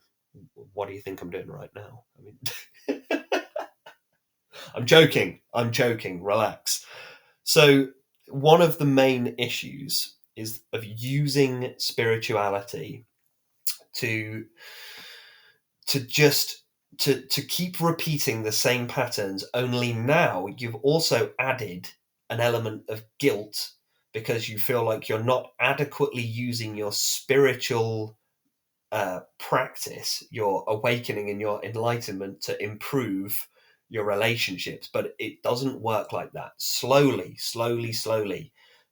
what do you think I'm doing right now? I mean, I'm joking. Relax. So, one of the main issues is of using spirituality to just to keep repeating the same patterns, only now you've also added an element of guilt because you feel like you're not adequately using your spiritual practice, your awakening and your enlightenment to improve your relationships. But it doesn't work like that. Slowly,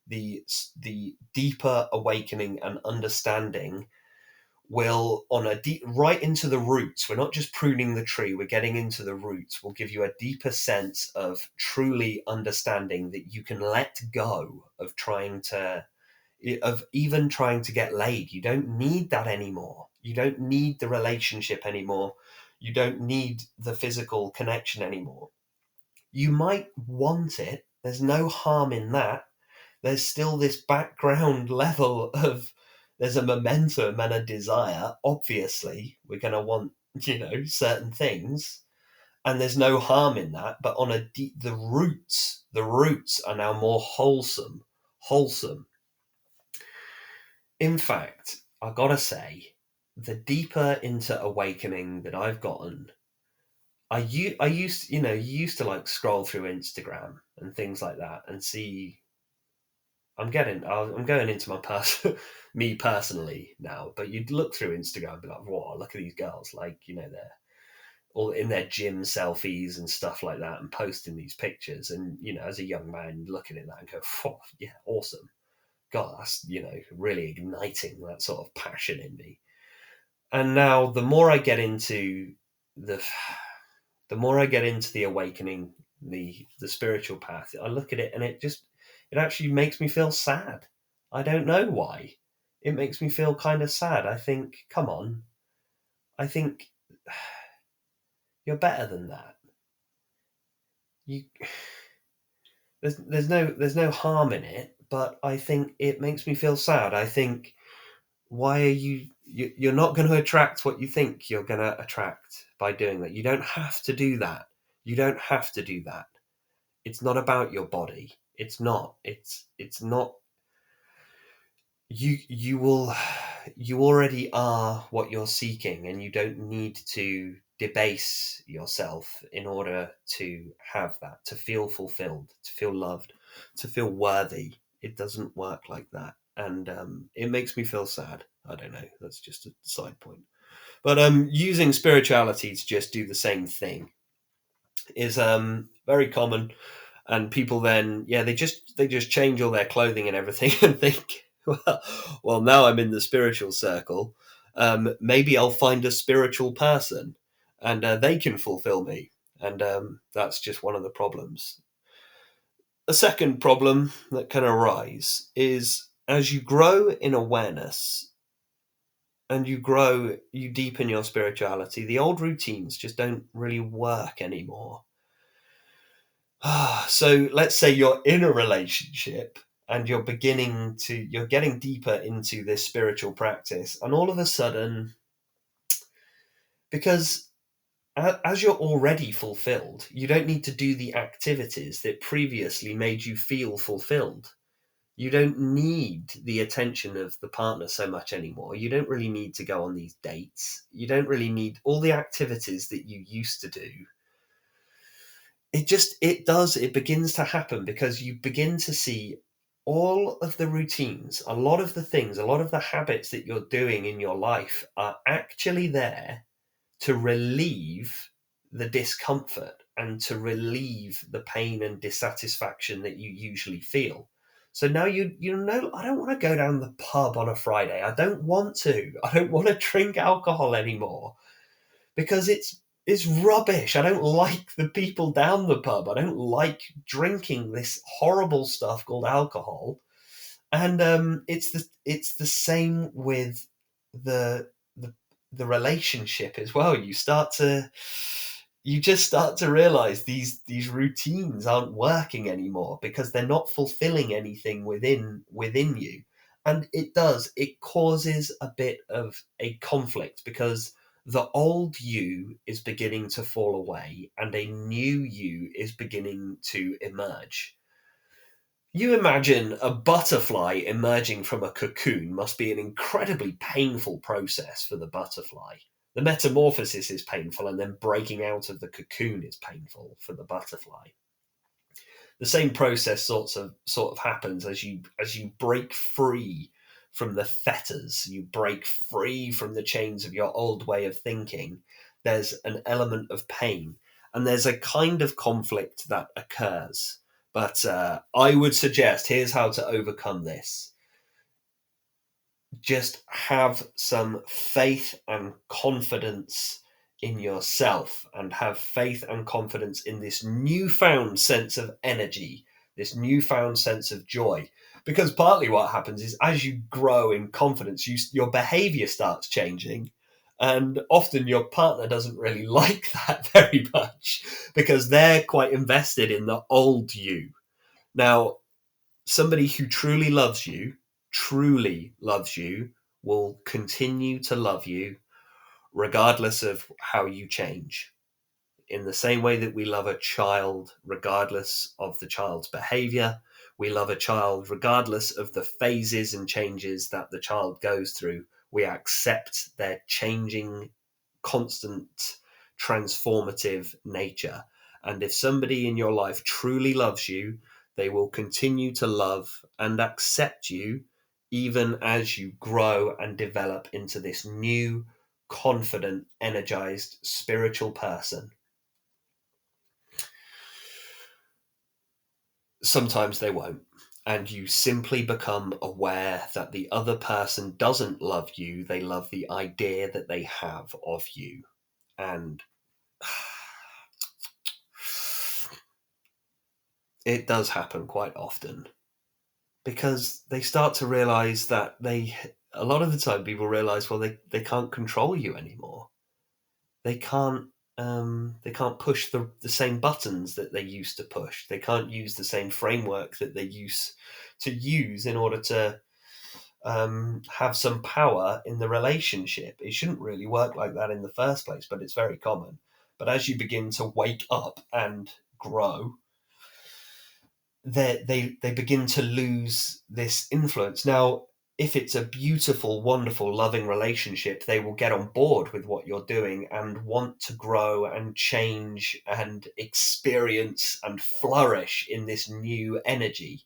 the deeper awakening and understanding will, right into the roots. We're not just pruning the tree, we're getting into the roots. Will give you a deeper sense of truly understanding that you can let go of even trying to get laid. You don't need that anymore. You don't need the relationship anymore. You don't need the physical connection anymore. You might want it. There's no harm in that. There's still this background level of, there's a momentum and a desire. Obviously, we're going to want, certain things, and there's no harm in that. But on the roots are now more wholesome. In fact, I gotta say, the deeper into awakening that I've gotten, I used, you used to like scroll through Instagram and things like that and see. I'm going into me personally now, but you'd look through Instagram and be like, "Whoa, look at these girls!" Like, they're all in their gym selfies and stuff like that, and posting these pictures. And as a young man, looking at that and go, "Oh, yeah, awesome." God, that's, really igniting that sort of passion in me. And now the more I get into the the awakening, the spiritual path, I look at it and it actually makes me feel sad. I don't know why. It makes me feel kind of sad. I think, come on. I think you're better than that. You there's no harm in it, but I think it makes me feel sad. I think, why are you're not going to attract what you think you're going to attract by doing that. You don't have to do that. It's not about your body. It's not. You already are what you're seeking, and you don't need to debase yourself in order to have that, to feel fulfilled, to feel loved, to feel worthy. It doesn't work like that. And it makes me feel sad. I don't know, that's just a side point. But using spirituality to just do the same thing is very common. And people then, they just change all their clothing and everything and think, well, now I'm in the spiritual circle. Maybe I'll find a spiritual person, and they can fulfill me. And that's just one of the problems. A second problem that can arise is, as you grow in awareness and you deepen your spirituality, the old routines just don't really work anymore. So let's say you're in a relationship and you're getting deeper into this spiritual practice, and all of a sudden, because as you're already fulfilled, you don't need to do the activities that previously made you feel fulfilled. You don't need the attention of the partner so much anymore. You don't really need to go on these dates. You don't really need all the activities that you used to do. It begins to happen because you begin to see all of the routines, a lot of the things, a lot of the habits that you're doing in your life are actually there to relieve the discomfort and to relieve the pain and dissatisfaction that you usually feel. So now you know, I don't want to go down the pub on a Friday. I don't want to. I don't want to drink alcohol anymore because it's rubbish. I don't like the people down the pub. I don't like drinking this horrible stuff called alcohol. And it's the same with the the the relationship as well. You just start to realize these routines aren't working anymore because they're not fulfilling anything within you. And it causes a bit of a conflict because the old you is beginning to fall away and a new you is beginning to emerge. You imagine a butterfly emerging from a cocoon must be an incredibly painful process for the butterfly. The metamorphosis is painful, and then breaking out of the cocoon is painful for the butterfly. The same process sort of happens as you break free from the fetters, you break free from the chains of your old way of thinking. There's an element of pain, and there's a kind of conflict that occurs. But I would suggest here's how to overcome this. Just have some faith and confidence in yourself and have faith and confidence in this newfound sense of energy, this newfound sense of joy. Because partly what happens is as you grow in confidence, your behavior starts changing. And often your partner doesn't really like that very much because they're quite invested in the old you. Now, somebody who truly loves you, will continue to love you regardless of how you change. In the same way that we love a child regardless of the child's behavior, we love a child regardless of the phases and changes that the child goes through. We accept their changing, constant, transformative nature. And if somebody in your life truly loves you, they will continue to love and accept you even as you grow and develop into this new, confident, energized, spiritual person. Sometimes they won't. And you simply become aware that the other person doesn't love you, they love the idea that they have of you. And it does happen quite often because they start to realize that a lot of the time people realize, well, they can't control you anymore. They can't push the same buttons that they used to push. They can't use the same framework that they used to use in order to have some power in the relationship. It shouldn't really work like that in the first place, but it's very common. But as you begin to wake up and grow, they begin to lose this influence. Now, if it's a beautiful, wonderful, loving relationship, they will get on board with what you're doing and want to grow and change and experience and flourish in this new energy.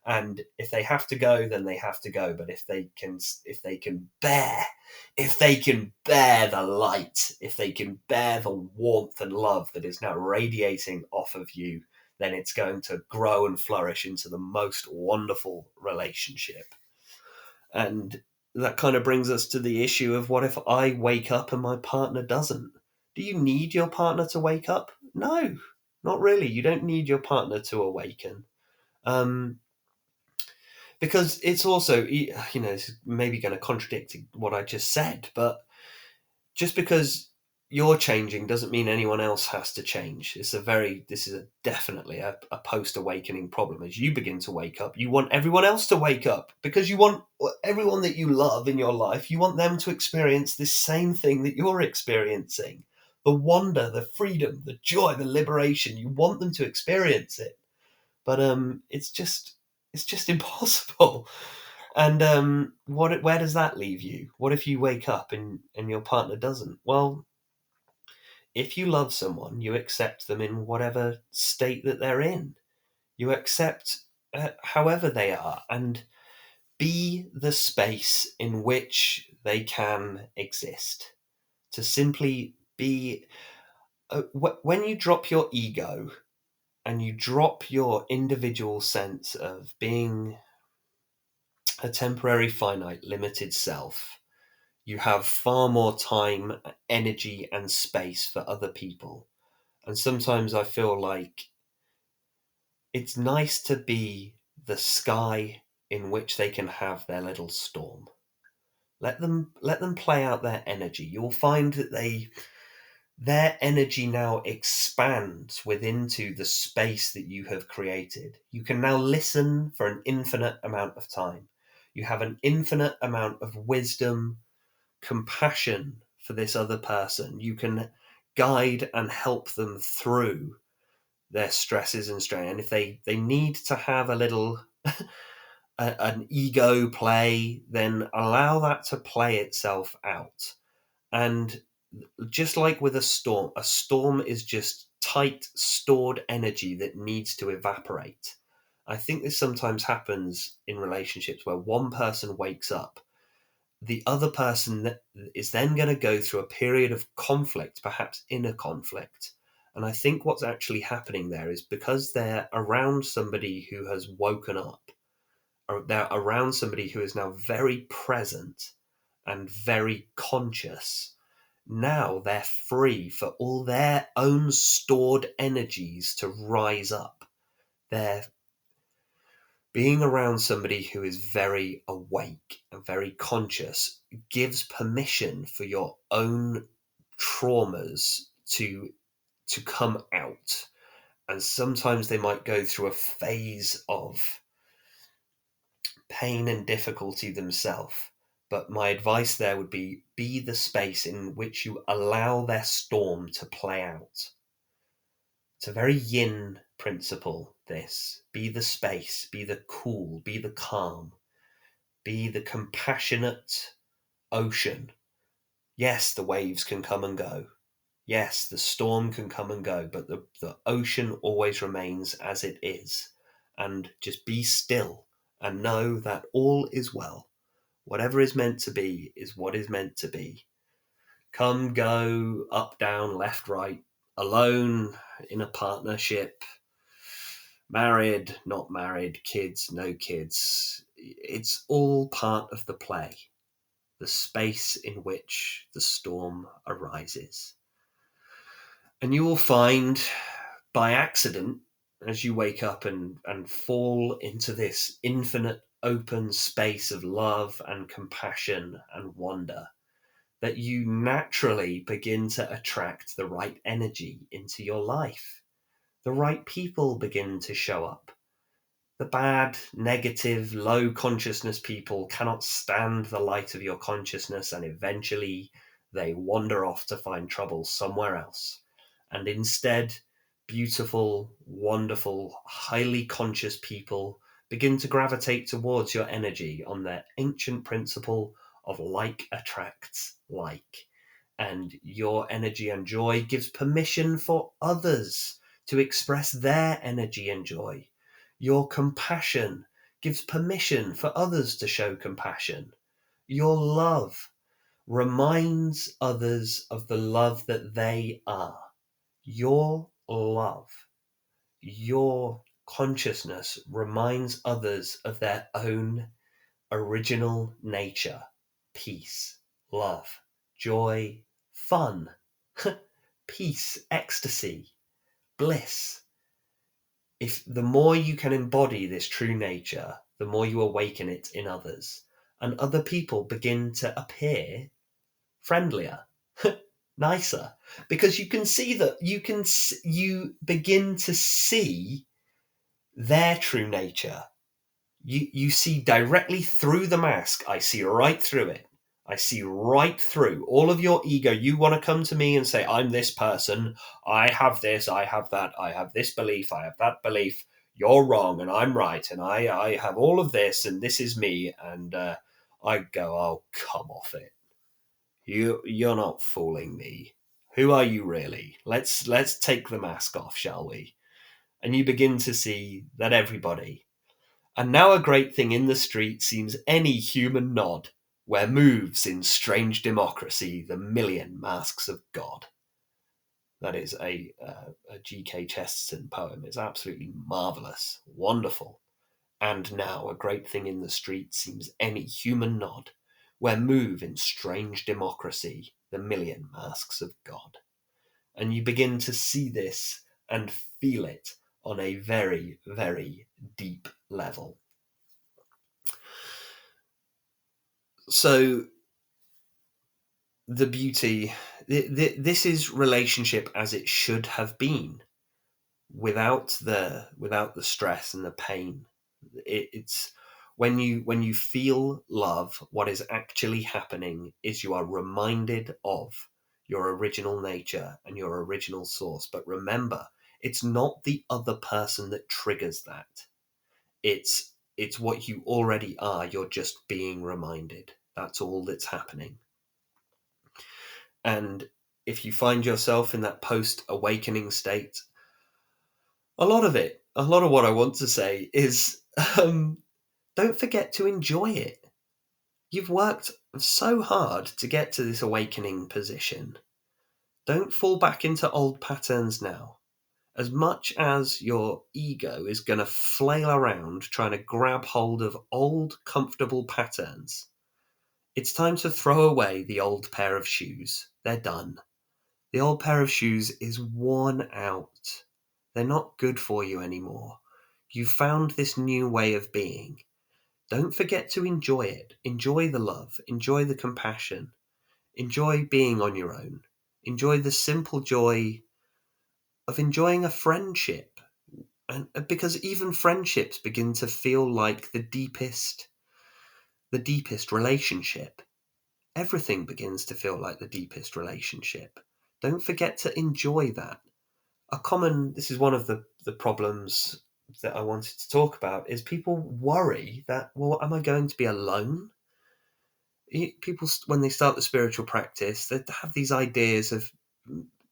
And if they have to go, then they have to go. But if they can bear the light, if they can bear the warmth and love that is now radiating off of you, then it's going to grow and flourish into the most wonderful relationship. And that kind of brings us to the issue of what if I wake up and my partner doesn't? Do you need your partner to wake up? No, not really. You don't need your partner to awaken. Because it's also, it's maybe going to contradict what I just said, but just because you're changing doesn't mean anyone else has to change. This is definitely a post-awakening problem. As you begin to wake up, you want everyone else to wake up because you want everyone that you love in your life, you want them to experience this same thing that you're experiencing. the wonder, the freedom, the joy, the liberation. You want them to experience it, but it's just impossible. And where does that leave you? What if you wake up and your partner doesn't? Well, if you love someone, you accept them in whatever state that they're in. You accept however they are, and be the space in which they can exist. To simply be. When you drop your ego and you drop your individual sense of being a temporary, finite, limited self, you have far more time, energy, and space for other people. And sometimes I feel like it's nice to be the sky in which they can have their little storm. Let them play out their energy. You'll find that their energy now expands into the space that you have created. You can now listen for an infinite amount of time. You have an infinite amount of wisdom, compassion for this other person. You can guide and help them through their stresses and strain. And if they need to have a little an ego play, then allow that to play itself out. And just like with a storm is just tight, stored energy that needs to evaporate. I think this sometimes happens in relationships where one person wakes up, the other person that is then going to go through a period of conflict, perhaps inner conflict. And I think what's actually happening there is because they're around somebody who has woken up, or they're around somebody who is now very present and very conscious. Now they're free for all their own stored energies to rise up. They're being around somebody who is very awake and very conscious gives permission for your own traumas to come out. And sometimes they might go through a phase of pain and difficulty themselves. But my advice there would be the space in which you allow their storm to play out. It's a very yin principle, this. Be the space, be the cool, be the calm, be the compassionate ocean. Yes, the waves can come and go. Yes, the storm can come and go, but the ocean always remains as it is. And just be still and know that all is well. Whatever is meant to be is what is meant to be. Come, go, up, down, left, right, alone, in a partnership, married, not married, kids, no kids. It's all part of the play, the space in which the storm arises. And you will find by accident, as you wake up and fall into this infinite open space of love and compassion and wonder, that you naturally begin to attract the right energy into your life. The right people begin to show up. The bad, negative, low consciousness people cannot stand the light of your consciousness, and eventually they wander off to find trouble somewhere else. And instead, beautiful, wonderful, highly conscious people begin to gravitate towards your energy on their ancient principle of like attracts like. And your energy and joy gives permission for others to express their energy and joy. Your compassion gives permission for others to show compassion. Your love reminds others of the love that they are. Your love, your consciousness reminds others of their own original nature: peace, love, joy, fun, peace, ecstasy, bliss. If the more you can embody this true nature, the more you awaken it in others, and other people begin to appear friendlier, nicer, because you can see that you begin to see their true nature. You see directly through the mask. I see right through it. I see right through all of your ego. You want to come to me and say, I'm this person. I have this. I have that. I have this belief. I have that belief. You're wrong and I'm right. And I have all of this and this is me. And I go, oh, come off it. You're not fooling me. Who are you really? Let's take the mask off, shall we? And you begin to see that everybody, and now a great thing in the street seems any human nod, where moves in strange democracy the million masks of God. That is a G.K. Chesterton poem. It's absolutely marvellous, wonderful. And now a great thing in the street seems any human nod, where move in strange democracy the million masks of God. And you begin to see this and feel it on a very, very deep level. So the beauty, this is relationship as it should have been, without the stress and the pain. It's when you feel love, what is actually happening is you are reminded of your original nature and your original source. But remember, it's not the other person that triggers that. It's what you already are. You're just being reminded. That's all that's happening. And if you find yourself in that post-awakening state, a lot of what I want to say is, don't forget to enjoy it. You've worked so hard to get to this awakening position. Don't fall back into old patterns now. As much as your ego is going to flail around trying to grab hold of old, comfortable patterns, it's time to throw away the old pair of shoes. They're done. The old pair of shoes is worn out. They're not good for you anymore. You've found this new way of being. Don't forget to enjoy it. Enjoy the love. Enjoy the compassion. Enjoy being on your own. Enjoy the simple joy of enjoying a friendship. And because even friendships begin to feel like the deepest relationship. Everything begins to feel like the deepest relationship. Don't forget to enjoy that. This is one of the problems that I wanted to talk about, is people worry that, well, am I going to be alone? People, when they start the spiritual practice, they have these ideas of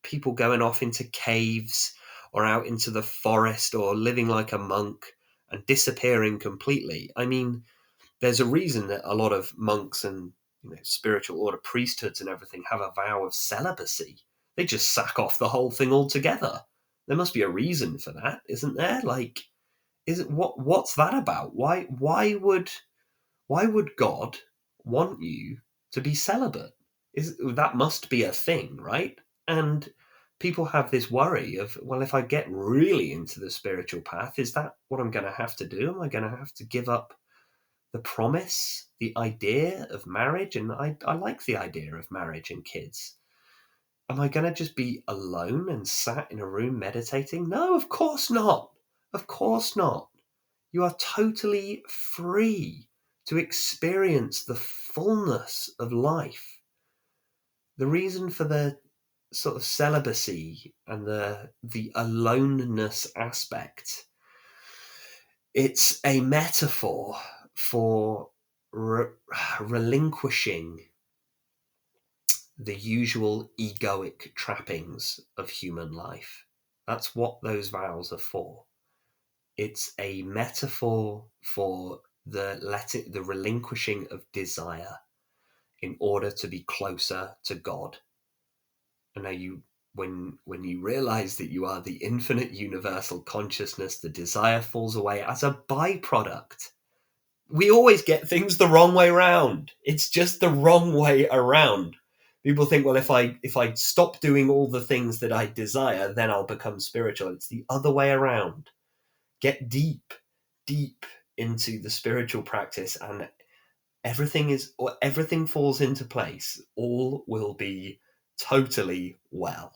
people going off into caves or out into the forest or living like a monk and disappearing completely. I mean, there's a reason that a lot of monks and spiritual order priesthoods and everything have a vow of celibacy. They just sack off the whole thing altogether. There must be a reason for that, isn't there? Like, what's that about? Why would God want you to be celibate? That must be a thing, right? And people have this worry of, well, if I get really into the spiritual path, is that what I'm going to have to do? Am I going to have to give up the promise, the idea of marriage? And I like the idea of marriage and kids. Am I going to just be alone and sat in a room meditating? No, of course not. Of course not. You are totally free to experience the fullness of life. The reason for the sort of celibacy and the aloneness aspect, it's a metaphor for relinquishing the usual egoic trappings of human life. That's what those vows are for. It's a metaphor for the relinquishing of desire in order to be closer to God. And now when you realize that you are the infinite universal consciousness, the desire falls away as a byproduct. We always get things the wrong way around. It's just the wrong way around. People think, well, if I stop doing all the things that I desire, then I'll become spiritual. It's the other way around. Get deep into the spiritual practice, and everything falls into place. All will be totally well.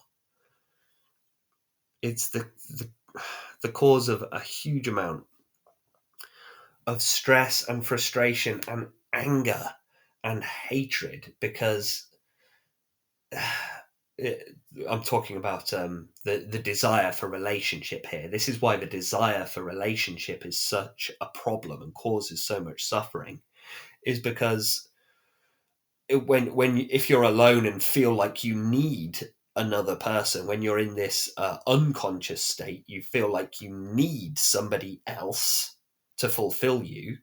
It's the cause of a huge amount of stress and frustration and anger and hatred, because I'm talking about the desire for relationship here. This is why the desire for relationship is such a problem and causes so much suffering, is because if you're alone and feel like you need another person, when you're in this unconscious state, you feel like you need somebody else to fulfill you.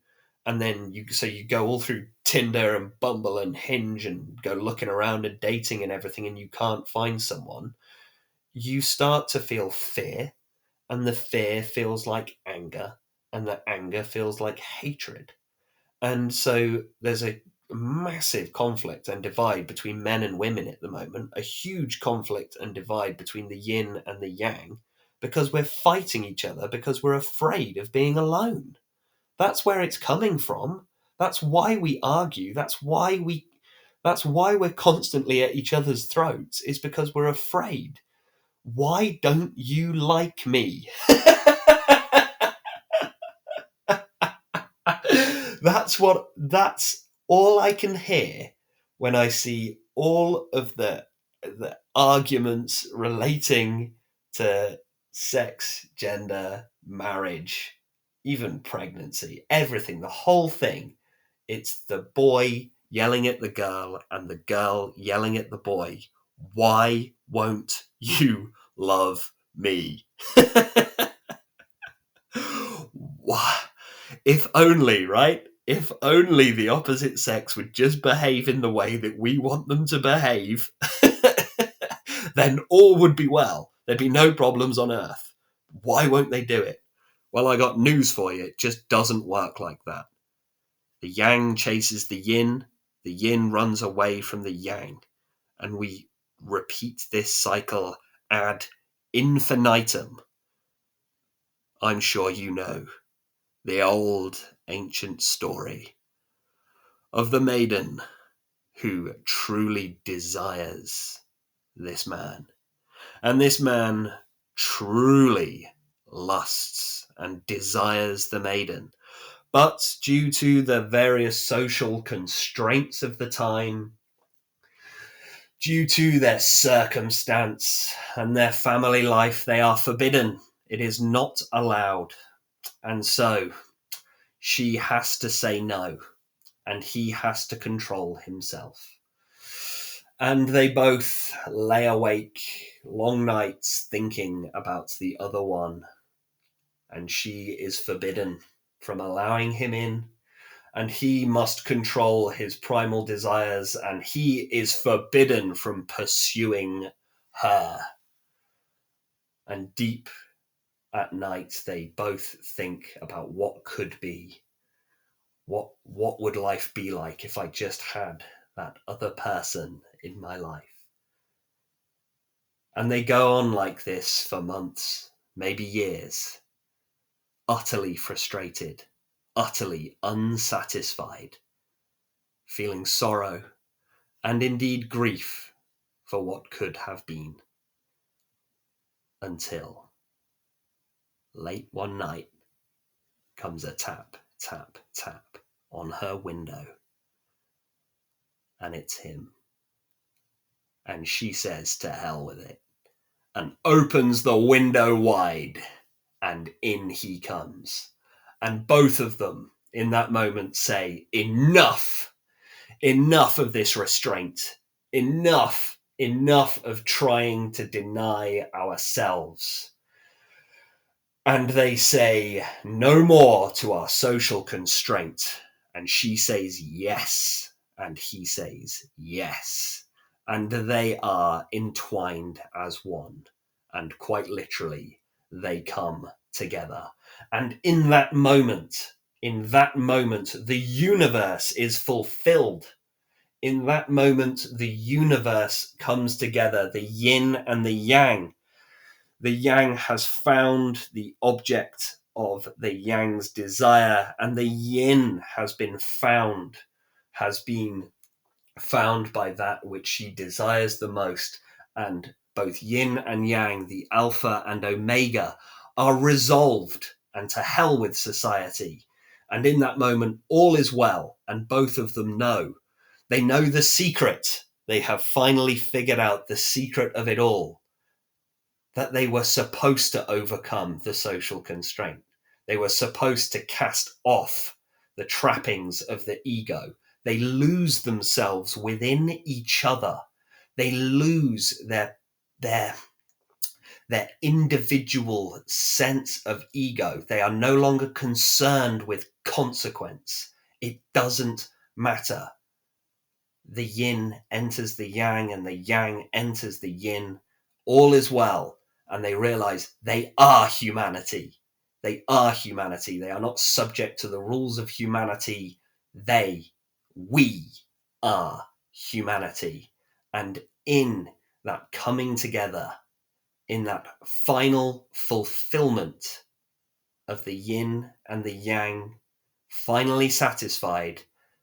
And then you go all through Tinder and Bumble and Hinge and go looking around and dating and everything, and you can't find someone. You start to feel fear, and the fear feels like anger, and the anger feels like hatred. And so there's a massive conflict and divide between men and women at the moment, a huge conflict and divide between the yin and the yang, because we're fighting each other because we're afraid of being alone. That's where it's coming from. That's why we argue. That's why we're constantly at each other's throats, is because we're afraid. Why don't you like me? That's all I can hear when I see all of the arguments relating to sex, gender, marriage, even pregnancy, everything, the whole thing. It's the boy yelling at the girl and the girl yelling at the boy. Why won't you love me? Why? If only, right? If only the opposite sex would just behave in the way that we want them to behave, then all would be well. There'd be no problems on Earth. Why won't they do it? Well, I got news for you. It just doesn't work like that. The yang chases the yin runs away from the yang, and we repeat this cycle ad infinitum. I'm sure you know the old ancient story of the maiden who truly desires this man. And this man truly lusts and desires the maiden. But due to the various social constraints of the time, due to their circumstance and their family life, they are forbidden. It is not allowed. And so she has to say no, and he has to control himself. And they both lay awake long nights thinking about the other one. And she is forbidden from allowing him in. And he must control his primal desires. And he is forbidden from pursuing her. And deep at night, they both think about what could be. What would life be like if I just had that other person in my life? And they go on like this for months, maybe years, utterly frustrated, utterly unsatisfied, feeling sorrow and indeed grief for what could have been. Until late one night comes a tap, tap, tap on her window. And it's him. And she says to hell with it, and opens the window wide, and in he comes. And both of them in that moment say, enough of this restraint, enough of trying to deny ourselves. And they say, no more to our social constraint. And she says yes, and he says yes. And they are entwined as one. And quite literally, they come together. And in that moment, the universe is fulfilled. In that moment, the universe comes together, the yin and the yang. The yang has found the object of the yang's desire, and the yin has been found by that which she desires the most. And both yin and yang, the alpha and omega, are resolved, and to hell with society. And in that moment, all is well, and both of them know They know the secret. They have finally figured out the secret of it all, that they were supposed to overcome the social constraint. They were supposed to cast off the trappings of the ego. They lose themselves within each other. They lose their individual sense of ego. They are no longer concerned with consequence. It doesn't matter. The yin enters the yang and the yang enters the yin. All is well. And they realize they are humanity. They are humanity. They are not subject to the rules of humanity. We are humanity. And in that coming together, in that final fulfillment of the yin and the yang, finally satisfied,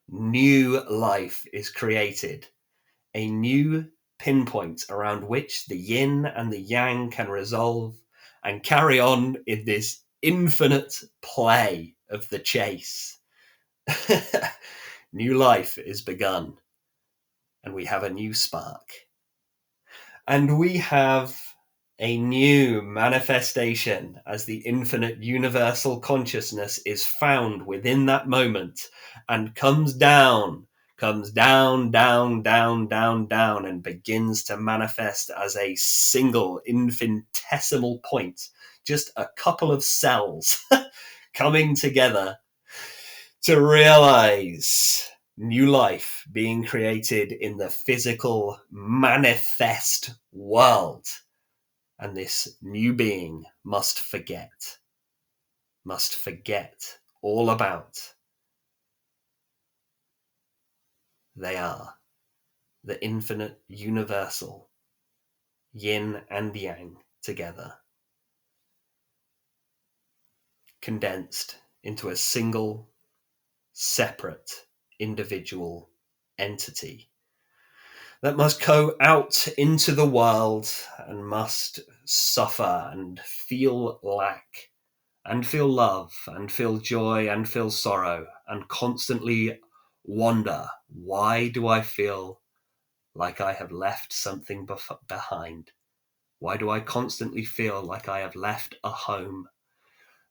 new life is created. A new pinpoint around which the yin and the yang can resolve and carry on in this infinite play of the chase. New life is begun, and we have a new spark. And we have a new manifestation as the infinite universal consciousness is found within that moment and comes down, down, down, down, and begins to manifest as a single infinitesimal point, just a couple of cells coming together to realize new life being created in the physical manifest world. And this new being must forget all about. They are the infinite universal, yin and yang together, condensed into a single, separate, individual entity that must go out into the world and must suffer and feel lack and feel love and feel joy and feel sorrow and constantly wonder, why do I feel like I have left something behind? Why do I constantly feel like I have left a home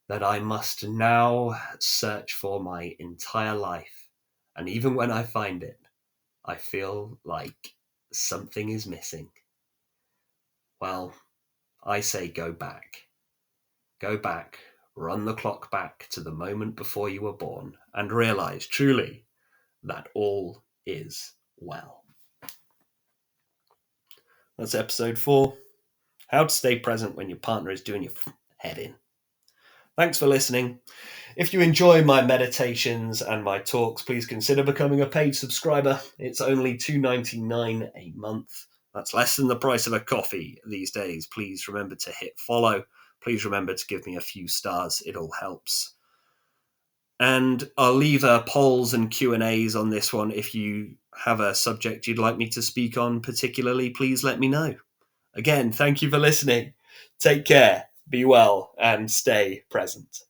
that I must now search for my entire life? And even when I find it, I feel like something is missing. Well, I say go back. Go back, run the clock back to the moment before you were born and realize truly that all is well. That's episode 4. How to stay present when your partner is doing your head in. Thanks for listening. If you enjoy my meditations and my talks, please consider becoming a paid subscriber. It's only $2.99 a month. That's less than the price of a coffee these days. Please remember to hit follow. Please remember to give me a few stars. It all helps. And I'll leave polls and Q&As on this one. If you have a subject you'd like me to speak on particularly, please let me know. Again, thank you for listening. Take care, be well, and stay present.